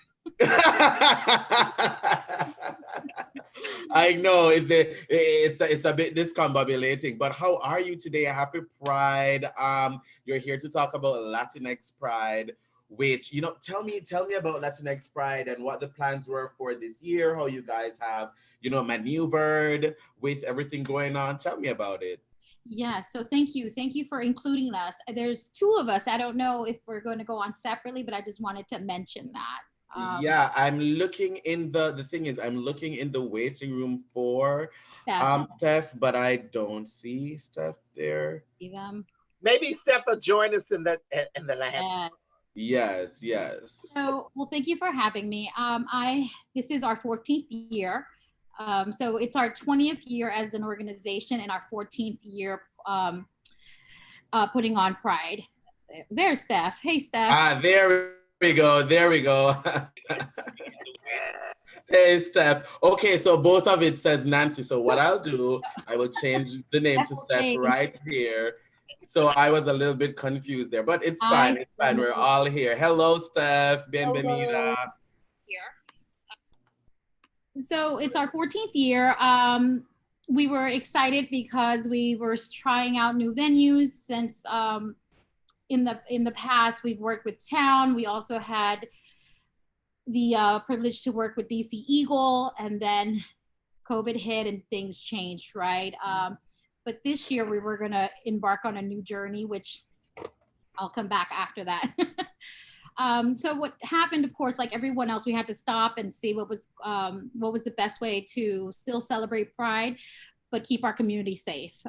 I know it's a bit discombobulating, but how are you today? Happy Pride. You're here to talk about Latinx Pride, which, you know, tell me about Latinx Pride and what the plans were for this year, how you guys have, you know, maneuvered with everything going on. Tell me about it. Yeah, so thank you for including us. There's two of us. I don't know if we're going to go on separately, but I just wanted to mention that. Yeah, I'm looking in the thing is I'm looking in the waiting room for Steph, but I don't see Steph there. See them. Maybe Steph will join us in the last. Yes. So, well, thank you for having me. This is our 14th year. So it's our 20th year as an organization and our 14th year putting on Pride. There's Steph. Hey, Steph. Ah, there we go. Hey, Steph. Okay, so both of it says Nancy. So what I'll do, I will change the name to Steph right here. So I was a little bit confused there, but it's fine. It's fine. We're all here. Hello, Steph. Bienvenida. So it's our 14th year. We were excited because we were trying out new venues since in the past we've worked with Town. We also had the privilege to work with DC Eagle, and then COVID hit and things changed, right? But this year we were gonna embark on a new journey, which I'll come back after that. So what happened, of course, like everyone else, we had to stop and see what was the best way to still celebrate Pride, but keep our community safe.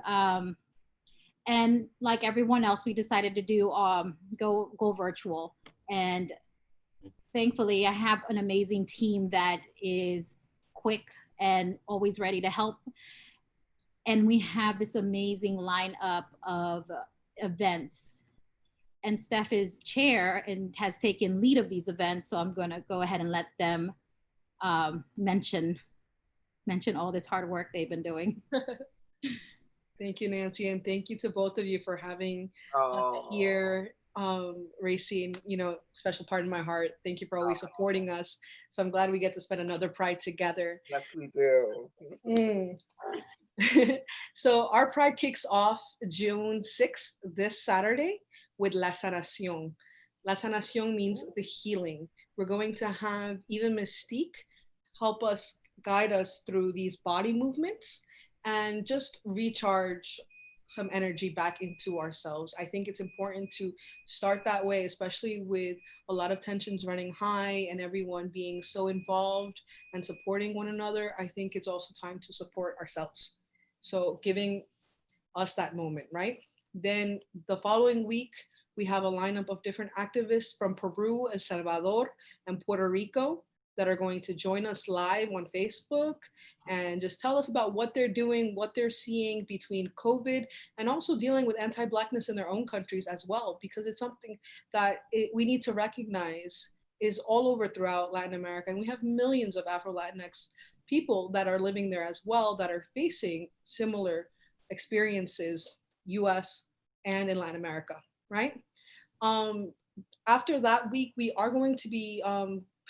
And like everyone else, we decided to do go virtual. And thankfully, I have an amazing team that is quick and always ready to help. And we have this amazing lineup of events. And Steph is chair and has taken lead of these events. So I'm gonna go ahead and let them mention all this hard work they've been doing. Thank you, Nancy. And thank you to both of you for having us here. Rayceen, you know, special part in my heart. Thank you for always supporting us. So I'm glad we get to spend another Pride together. Yes, we do. So our Pride kicks off June 6th, this Saturday, with La Sanación. La Sanación means the healing. We're going to have even Mystique help us, guide us through these body movements and just recharge some energy back into ourselves. I think it's important to start that way, especially with a lot of tensions running high and everyone being so involved and supporting one another. I think it's also time to support ourselves. So giving us that moment, right? Then the following week, we have a lineup of different activists from Peru, El Salvador, and Puerto Rico that are going to join us live on Facebook and just tell us about what they're doing, what they're seeing between COVID, and also dealing with anti-Blackness in their own countries as well, because it's something that we need to recognize is all over throughout Latin America. And we have millions of Afro-Latinx people that are living there as well, that are facing similar experiences, US and in Latin America, right? After that week, we are going to be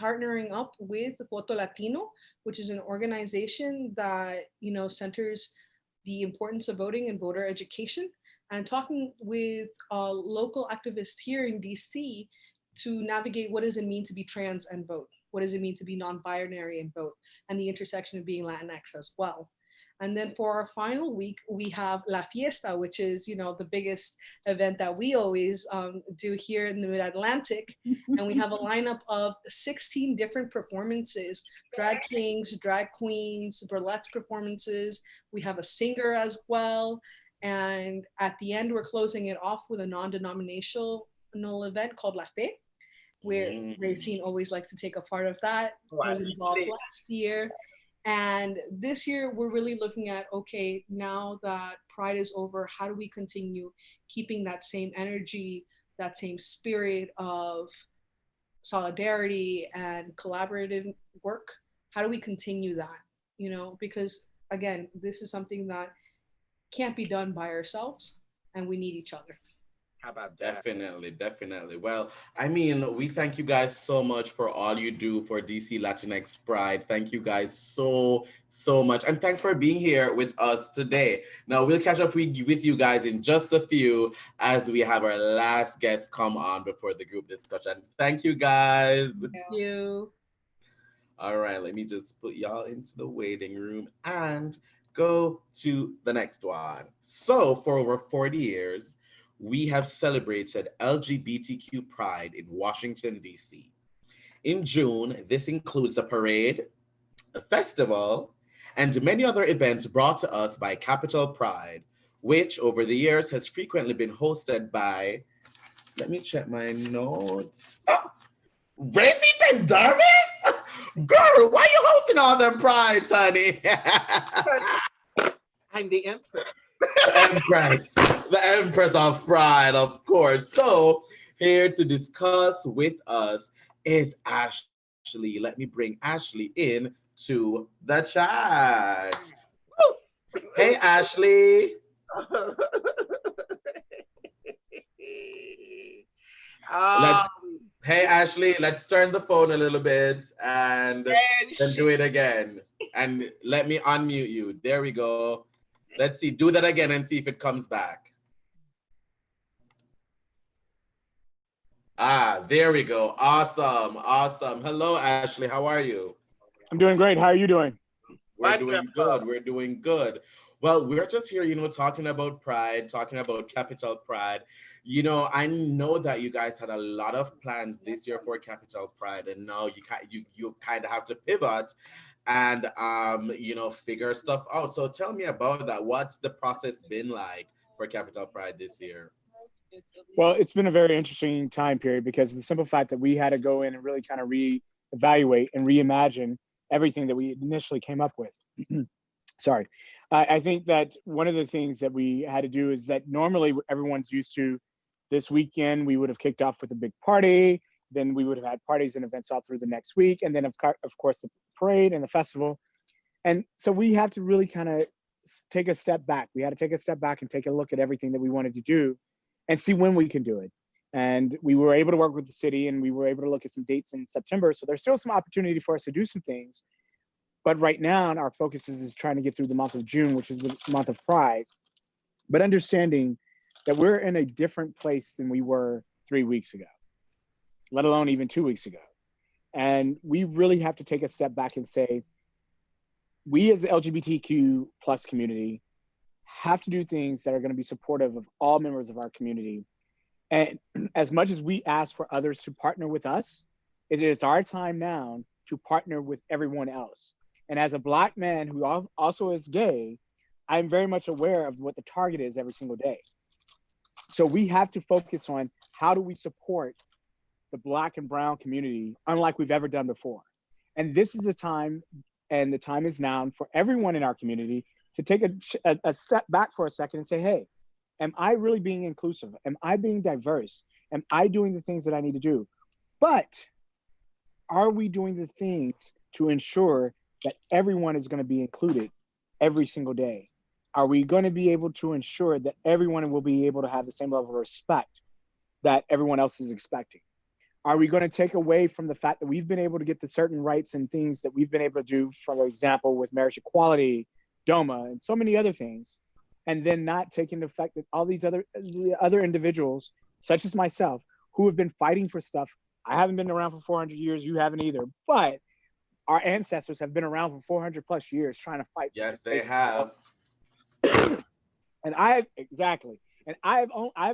partnering up with Voto Latino, which is an organization that, you know, centers the importance of voting and voter education, and talking with local activists here in DC to navigate what does it mean to be trans and vote? What does it mean to be non-binary and vote? And the intersection of being Latinx as well. And then for our final week, we have La Fiesta, which is, you know, the biggest event that we always do here in the Mid-Atlantic. And we have a lineup of 16 different performances, drag kings, drag queens, burlesque performances. We have a singer as well. And at the end, we're closing it off with a non-denominational event called La Fe, where Rayceen always likes to take a part of that. Was involved last year. And this year, we're really looking at, okay, now that Pride is over, how do we continue keeping that same energy, that same spirit of solidarity and collaborative work? How do we continue that? You know, because again, this is something that can't be done by ourselves, and we need each other. How about that? Definitely. Well, I mean, we thank you guys so much for all you do for DC Latinx Pride. Thank you guys so much. And thanks for being here with us today. Now, we'll catch up with you guys in just a few as we have our last guest come on before the group discussion. Thank you, guys. Thank you. All right, let me just put y'all into the waiting room and go to the next one. So, for over 40 years, we have celebrated LGBTQ Pride in Washington, D.C. In June, this includes a parade, a festival, and many other events brought to us by Capitol Pride, which over the years has frequently been hosted by, let me check my notes, Rayceen Pendarvis? Girl, why you hosting all them prides, honey? I'm the Empress. The Empress of Pride, of course. So, here to discuss with us is Ashley. Let me bring Ashley in to the chat. Hey, Ashley. Hey, Ashley, let's turn the phone a little bit and then do it again. And let me unmute you. There we go. Let's see. Do that again and see if it comes back. There we go. Awesome. Hello, Ashley. How are you? I'm doing great. How are you doing? We're doing good. Well, we're just here, talking about Pride, talking about Capitol Pride. I know that you guys had a lot of plans this year for Capitol Pride, and now you kind of have to pivot and figure stuff out. So tell me about that. What's the process been like for Capitol Pride this year? Well, it's been a very interesting time period because of the simple fact that we had to go in and really kind of reevaluate and reimagine everything that we initially came up with. Sorry. I think that one of the things that we had to do is that normally everyone's used to this weekend, we would have kicked off with a big party. Then we would have had parties and events all through the next week. And then of course, the parade and the festival. And so we had to really kind of take a step back. We had to take a step back and take a look at everything that we wanted to do and see when we can do it. And we were able to work with the city and we were able to look at some dates in September. So there's still some opportunity for us to do some things. But right now, our focus is trying to get through the month of June, which is the month of Pride, but understanding that we're in a different place than we were 3 weeks ago, let alone even 2 weeks ago. And we really have to take a step back and say, we as the LGBTQ plus community have to do things that are going to be supportive of all members of our community. And as much as we ask for others to partner with us, it is our time now to partner with everyone else. And as a Black man who also is gay, I'm very much aware of what the target is every single day. So we have to focus on how do we support the Black and brown community unlike we've ever done before. And this is the time, and the time is now for everyone in our community to take a step back for a second and say, hey, am I really being inclusive? Am I being diverse? Am I doing the things that I need to do? But are we doing the things to ensure that everyone is going to be included every single day? Are we going to be able to ensure that everyone will be able to have the same level of respect that everyone else is expecting? Are we going to take away from the fact that we've been able to get the certain rights and things that we've been able to do, for example, with marriage equality, DOMA, and so many other things, and then not take into effect that all these other individuals, such as myself, who have been fighting for stuff? I haven't been around for 400 years, you haven't either, but our ancestors have been around for 400 plus years trying to fight. Yes, they have. And I've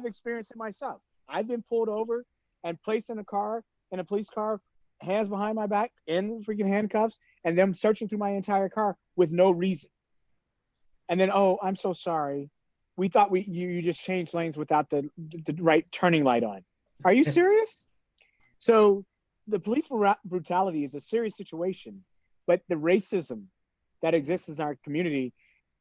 experienced it myself. I've been pulled over and placed in a police car, hands behind my back, in freaking handcuffs, and them searching through my entire car with no reason. And then, oh, I'm so sorry. we thought you just changed lanes without the right turning light on. Are you serious? So the police brutality is a serious situation, but the racism that exists in our community,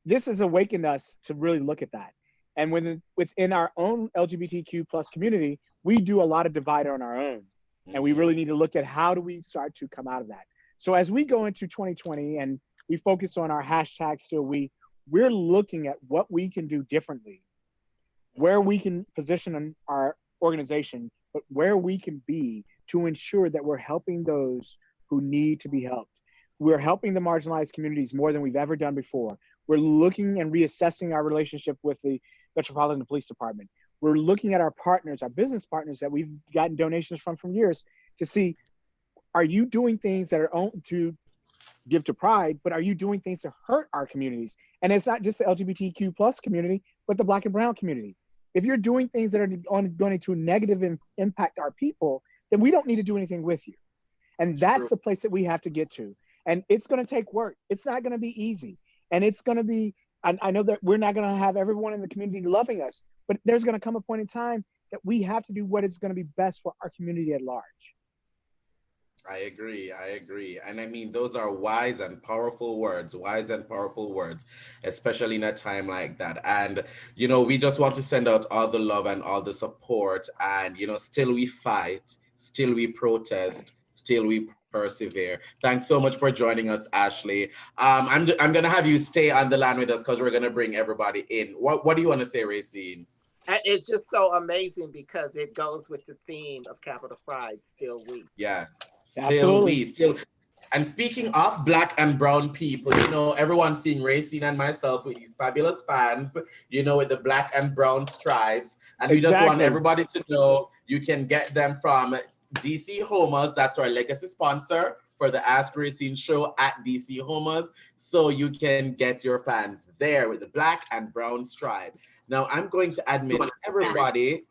this has awakened us to really look at that. And within our own LGBTQ plus community, we do a lot of divide on our own. And we really need to look at how do we start to come out of that. So as we go into 2020 and we focus on our hashtag still we're looking at what we can do differently, where we can position our organization, but where we can be to ensure that we're helping those who need to be helped. We're helping the marginalized communities more than we've ever done before. We're looking and reassessing our relationship with the Metropolitan Police Department. We're looking at our partners, our business partners that we've gotten donations from years to see, are you doing things that are to give to Pride, but are you doing things to hurt our communities? And it's not just the LGBTQ plus community, but the Black and Brown community. If you're doing things that are going to negative impact our people, then we don't need to do anything with you. And that's the place that we have to get to. And it's going to take work. It's not going to be easy. And it's going to be, I know that we're not going to have everyone in the community loving us, but there's going to come a point in time that we have to do what is going to be best for our community at large. I agree. And I mean, those are wise and powerful words, especially in a time like that. And, we just want to send out all the love and all the support. And, still we fight, still we protest, still we persevere. Thanks so much for joining us, Ashley. I'm going to have you stay on the line with us because we're going to bring everybody in. What do you want to say, Rayceen? It's just so amazing because it goes with the theme of Capital Pride, still we. Yeah, Absolutely. still. And speaking of Black and brown people, everyone's seeing Rayceen and myself with these fabulous fans, with the Black and brown stripes. And we just want everybody to know you can get them from DC Homers. That's our legacy sponsor for the Ask Rayceen Show at DC Homers. So you can get your fans there with the Black and brown stripe. Now I'm going to admit everybody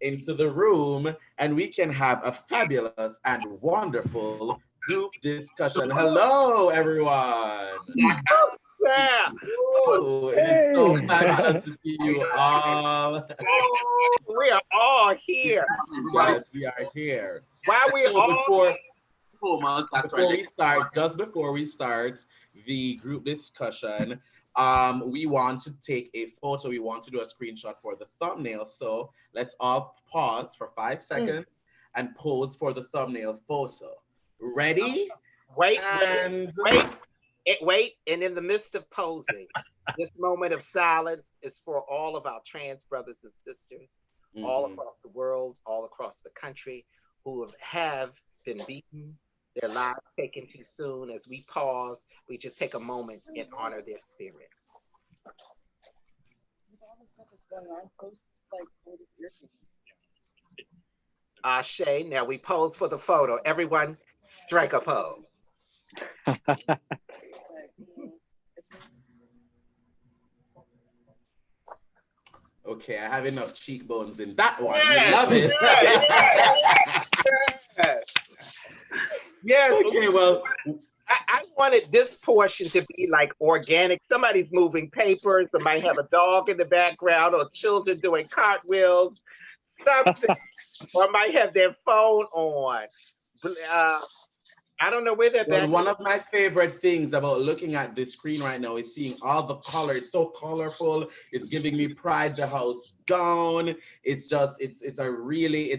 into the room and we can have a fabulous and wonderful group discussion. Hello, everyone. Oh, it's so fabulous to see you all. We are all here. Yes, we are here. Why we all just before we start the group discussion, we want to take a photo. We want to do a screenshot for the thumbnail. So let's all pause for 5 seconds and pose for the thumbnail photo. Ready? Wait. And in the midst of posing, this moment of silence is for all of our trans brothers and sisters all across the world, all across the country, who have been beaten, their lives taken too soon. As we pause, we just take a moment and honor their spirit. With all the stuff that's going on, posts like all this irritating. Ashe, now we pose for the photo. Everyone, strike a pose. Okay, I have enough cheekbones in that one. Love it. Yes. Okay, well, I wanted this portion to be like organic. Somebody's moving papers, or might have a dog in the background, or children doing cartwheels, something, or might have their phone on. I don't know where they're back. One of my favorite things about looking at this screen right now is seeing all the color. It's so colorful. It's giving me Pride the House down. It's just, it's a really,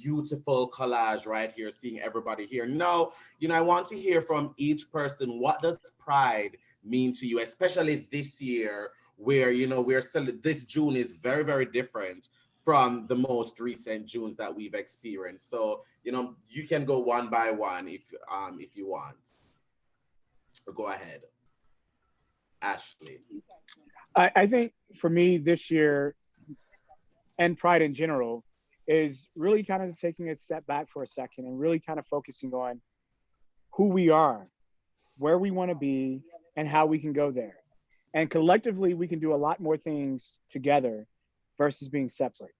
beautiful collage right here, seeing everybody here. Now, I want to hear from each person, what does Pride mean to you, especially this year where, we're still, this June is very, very different from the most recent Junes that we've experienced. So, you can go one by one if you want. Or go ahead. Ashley. I think for me this year, and Pride in general, is really kind of taking a step back for a second and really kind of focusing on who we are, where we want to be, and how we can go there. And collectively, we can do a lot more things together versus being separate.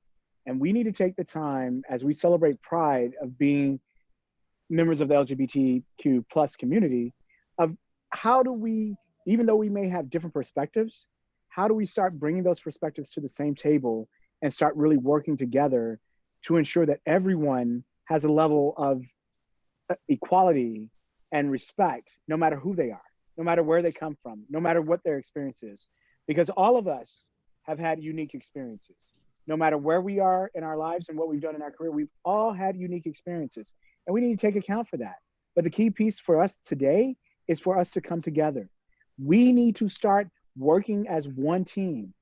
And we need to take the time as we celebrate Pride of being members of the LGBTQ plus community, of how do we, even though we may have different perspectives, how do we start bringing those perspectives to the same table and start really working together to ensure that everyone has a level of equality and respect, no matter who they are, no matter where they come from, no matter what their experience is, because all of us have had unique experiences. No matter where we are in our lives and what we've done in our career, we've all had unique experiences, and we need to take account for that. But the key piece for us today is for us to come together. We need to start working as one team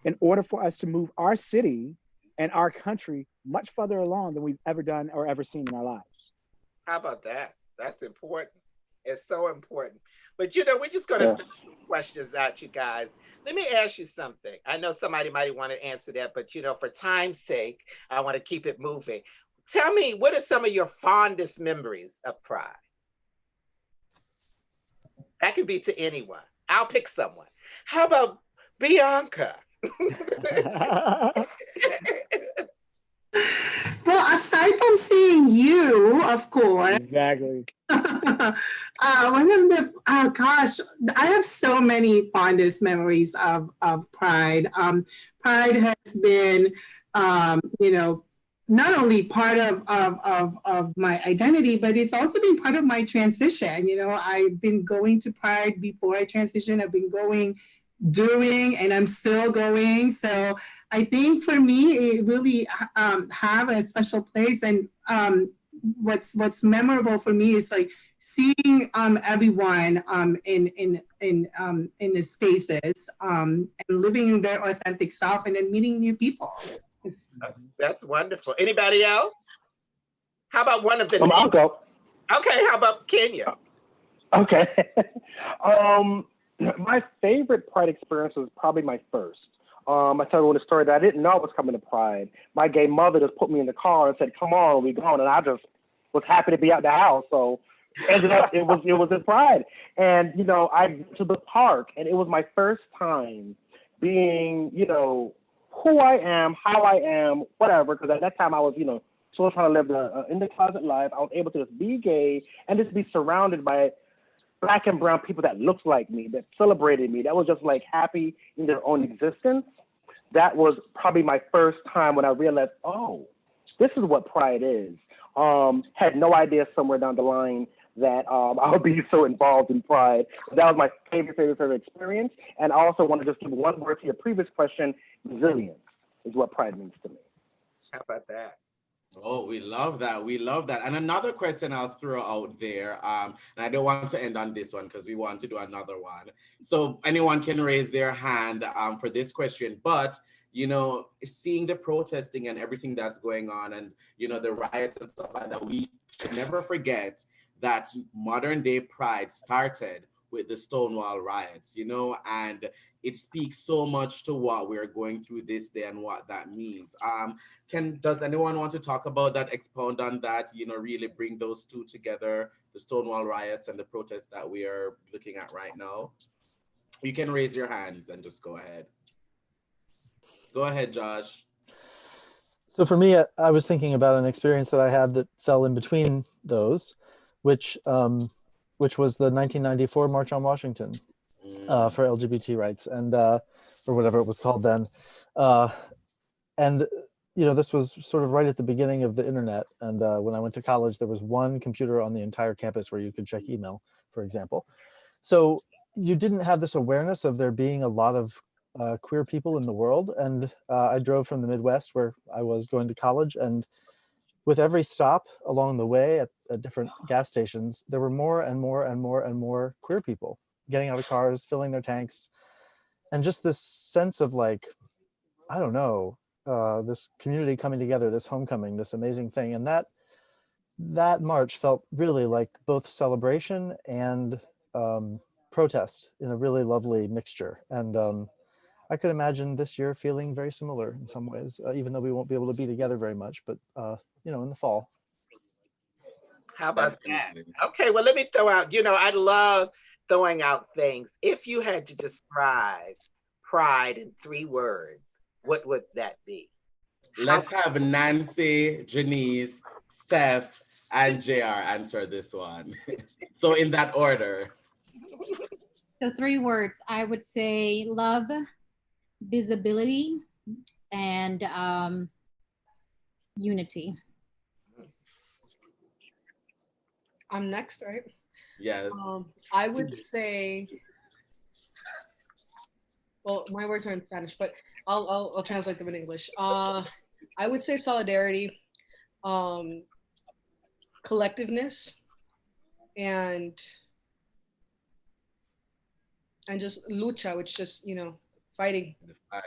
in order for us to move our city and our country much further along than we've ever done or ever seen in our lives. How about that? That's important. It's so important. But you know, we're just going to throw some questions at you guys. Let me ask you something. I know somebody might want to answer that, but you know, for time's sake, I want to keep it moving. Tell me, what are some of your fondest memories of Pride? That could be to anyone. I'll pick someone. How about Bianca? Well, aside from seeing you, of course. Exactly. One of the, oh gosh, I have so many fondest memories of Pride. Pride has been, you know, not only part of my identity, but it's also been part of my transition. You know, I've been going to Pride before I transitioned. I've been going during, and I'm still going. So I think for me, it really have a special place. And what's memorable for me is like seeing everyone in the spaces and living in their authentic self, and then meeting new people. That's wonderful. Anybody else? How about one of the I'll go. Okay, how about Kenya? Okay. My favorite Pride experience was probably my first. I tell you a story that I didn't know I was coming to Pride. My gay mother just put me in the car and said, "Come on, we going," and I just was happy to be out the house. So ended up it was in Pride, and you know, I went to the park, and it was my first time being, you know, who I am, how I am, whatever. Because at that time I was, you know, still trying to live the in the closet life. I was able to just be gay and just be surrounded by Black and brown people that looked like me, that celebrated me, that was just like happy in their own existence. That was probably my first time when I realized, oh, this is what Pride is. Had no idea somewhere down the line that I would be so involved in Pride. That was my favorite experience. And I also want to just give one word to your previous question: resilience is what Pride means to me. How about that? Oh, we love that. We love that. And another question I'll throw out there, and I don't want to end on this one because we want to do another one. So anyone can raise their hand for this question, but you know, seeing the protesting and everything that's going on, and you know, the riots and stuff like that, we should never forget that modern day Pride started with the Stonewall riots, you know, and it speaks so much to what we're going through this day and what that means. Does anyone want to talk about that, expound on that, you know, really bring those two together, the Stonewall riots and the protests that we are looking at right now? You can raise your hands and just go ahead. Go ahead, Josh. So for me, I was thinking about an experience that I had that fell in between those, which was the 1994 March on Washington for LGBT rights, and or whatever it was called then. And you know, this was sort of right at the beginning of the internet. And when I went to college, there was one computer on the entire campus where you could check email, for example. So you didn't have this awareness of there being a lot of queer people in the world. And I drove from the Midwest where I was going to college, and with every stop along the way at different gas stations, there were more and more and more and more queer people getting out of cars, filling their tanks, and just this sense of like, I don't know, this community coming together, this homecoming, this amazing thing. And that march felt really like both celebration and protest in a really lovely mixture. And I could imagine this year feeling very similar in some ways, even though we won't be able to be together very much, but you know, in the fall. How about that? Okay, well, let me throw out, you know, I love throwing out things. If you had to describe Pride in 3 words, what would that be? Let's have Nancy, Janice, Steph, and JR answer this one. So in that order. So 3 words, I would say love, visibility, and unity. I'm next, right? Yes. I would say, well, my words are in Spanish, but I'll translate them in English. I would say solidarity, collectiveness, and just lucha, which just fighting.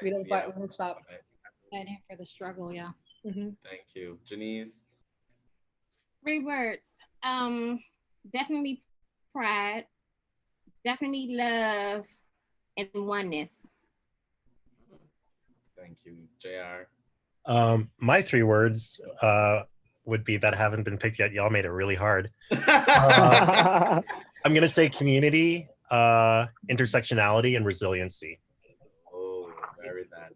We don't fight. We don't stop. Fighting for the struggle, yeah. Thank you, Janice. 3 words. Definitely pride, definitely love, and oneness. Thank you, JR. My 3 words would be that haven't been picked yet. Y'all made it really hard. I'm gonna say community, intersectionality, and resiliency. Oh, very that.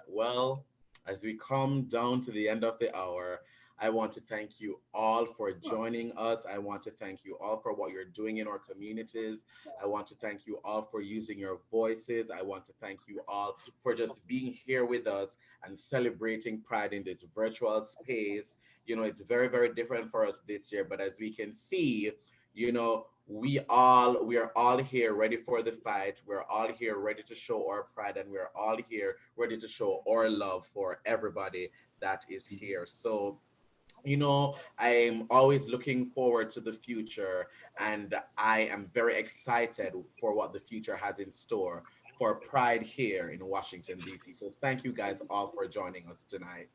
Well, as we come down to the end of the hour, I want to thank you all for joining us. I want to thank you all for what you're doing in our communities. I want to thank you all for using your voices. I want to thank you all for just being here with us and celebrating Pride in this virtual space. It's very, very different for us this year, but as we can see, we are all here ready for the fight. We're all here ready to show our pride, and we're all here ready to show our love for everybody that is here. So I'm always looking forward to the future, and I am very excited for what the future has in store for Pride here in Washington, D.C. So thank you guys all for joining us tonight.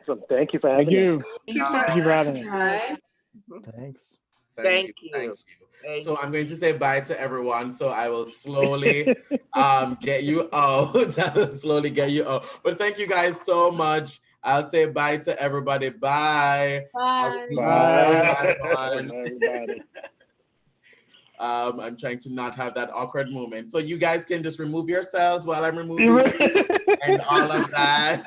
So thank you for having me. Thank you for having us. Thanks. Thank you. So I'm going to say bye to everyone. So I will slowly get you out. I will slowly get you out. But thank you guys so much. I'll say bye to everybody. Bye. Bye. Bye. Bye. I'm trying to not have that awkward moment. So you guys can just remove yourselves while I'm removing you and all of that.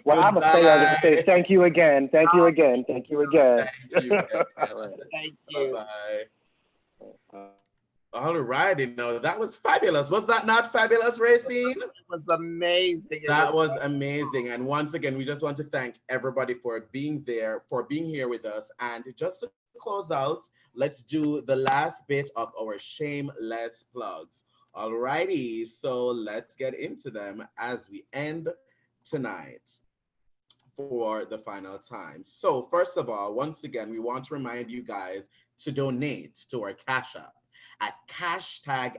Well, I'm gonna say thank you again. Thank you again. Thank you. Thank you. Bye. All righty, now that was fabulous. Was that not fabulous, Rayceen? It was amazing. That was amazing. And once again, we just want to thank everybody for being there, for being here with us. And just to close out, let's do the last bit of our shameless plugs. All righty, so let's get into them as we end tonight for the final time. So first of all, once again, we want to remind you guys to donate to our Cash App at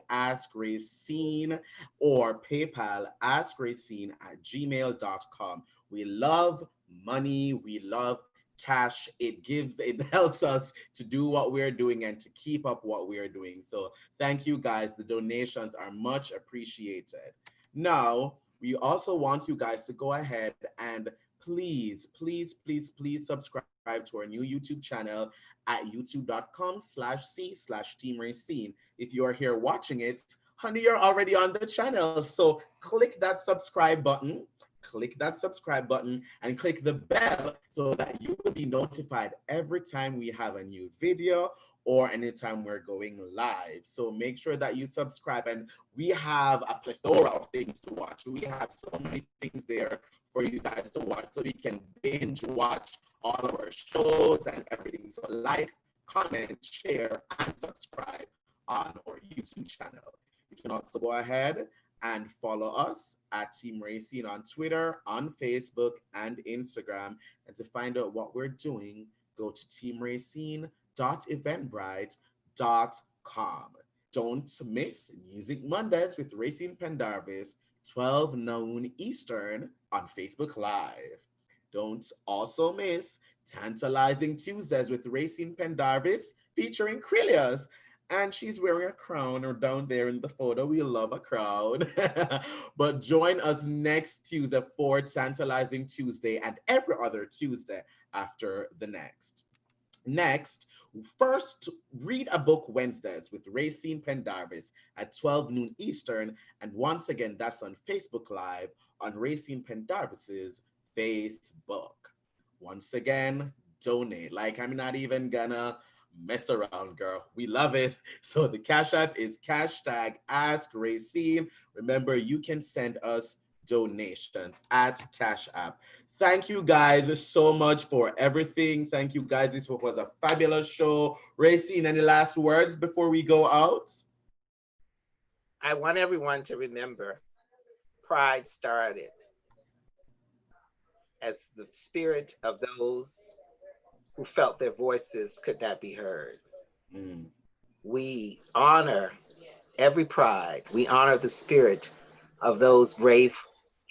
#AskRayceen or PayPal AskRayceen@gmail.com. We love money. We love cash. It helps us to do what we're doing and to keep up what we're doing. So thank you guys. The donations are much appreciated. Now, we also want you guys to go ahead and please subscribe to our new YouTube channel at youtube.com/c/Team Rayceen. If you are here watching it, honey, you're already on the channel. So click that subscribe button, and click the bell so that you will be notified every time we have a new video or anytime we're going live. So make sure that you subscribe, and we have a plethora of things to watch. We have so many things there for you guys to watch, so you can binge watch all of our shows and everything. So like, comment, share, and subscribe on our YouTube channel. You can also go ahead and follow us at Team Rayceen on Twitter, on Facebook, and Instagram. And to find out what we're doing, go to teamrayceen.eventbrite.com. Don't miss Music Mondays with Rayceen Pendarvis, 12 noon Eastern on Facebook Live. Don't also miss Tantalizing Tuesdays with Rayceen Pendarvis featuring Krylios. And she's wearing a crown or down there in the photo. We love a crown. But join us next Tuesday for Tantalizing Tuesday and every other Tuesday after the next. Next, first, read a book Wednesdays with Rayceen Pendarvis at 12 noon Eastern. And once again, that's on Facebook Live on Rayceen Pendarvis's Facebook. Once again, donate. Like, I'm not even gonna mess around, girl. We love it. So the Cash App is hashtag Ask Rayceen. Remember, you can send us donations at Cash App. Thank you guys so much for everything. Thank you guys. This was a fabulous show. Rayceen, any last words before we go out? I want everyone to remember Pride started as the spirit of those who felt their voices could not be heard. We honor every Pride. We honor the spirit of those brave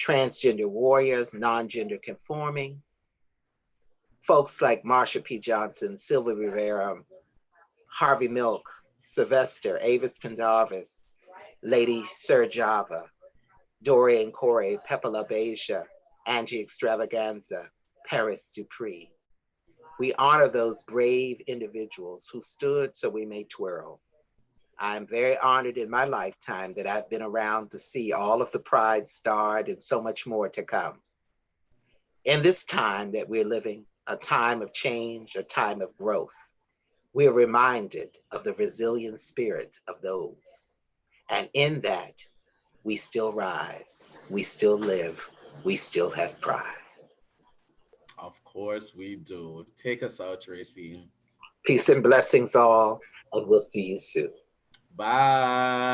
transgender warriors, non-gender conforming, folks like Marsha P. Johnson, Sylvia Rivera, Harvey Milk, Sylvester, Avis Pendarvis, Lady Sir Java, Dorian Corey, Pepela Beja, Angie Extravaganza, Paris Dupree. We honor those brave individuals who stood so we may twirl. I'm very honored in my lifetime that I've been around to see all of the Pride starred and so much more to come. In this time that we're living, a time of change, a time of growth, we are reminded of the resilient spirit of those. And in that, we still rise, we still live, we still have pride. Of course we do. Take us out, Rayceen. Peace and blessings all, and we'll see you soon. Bye.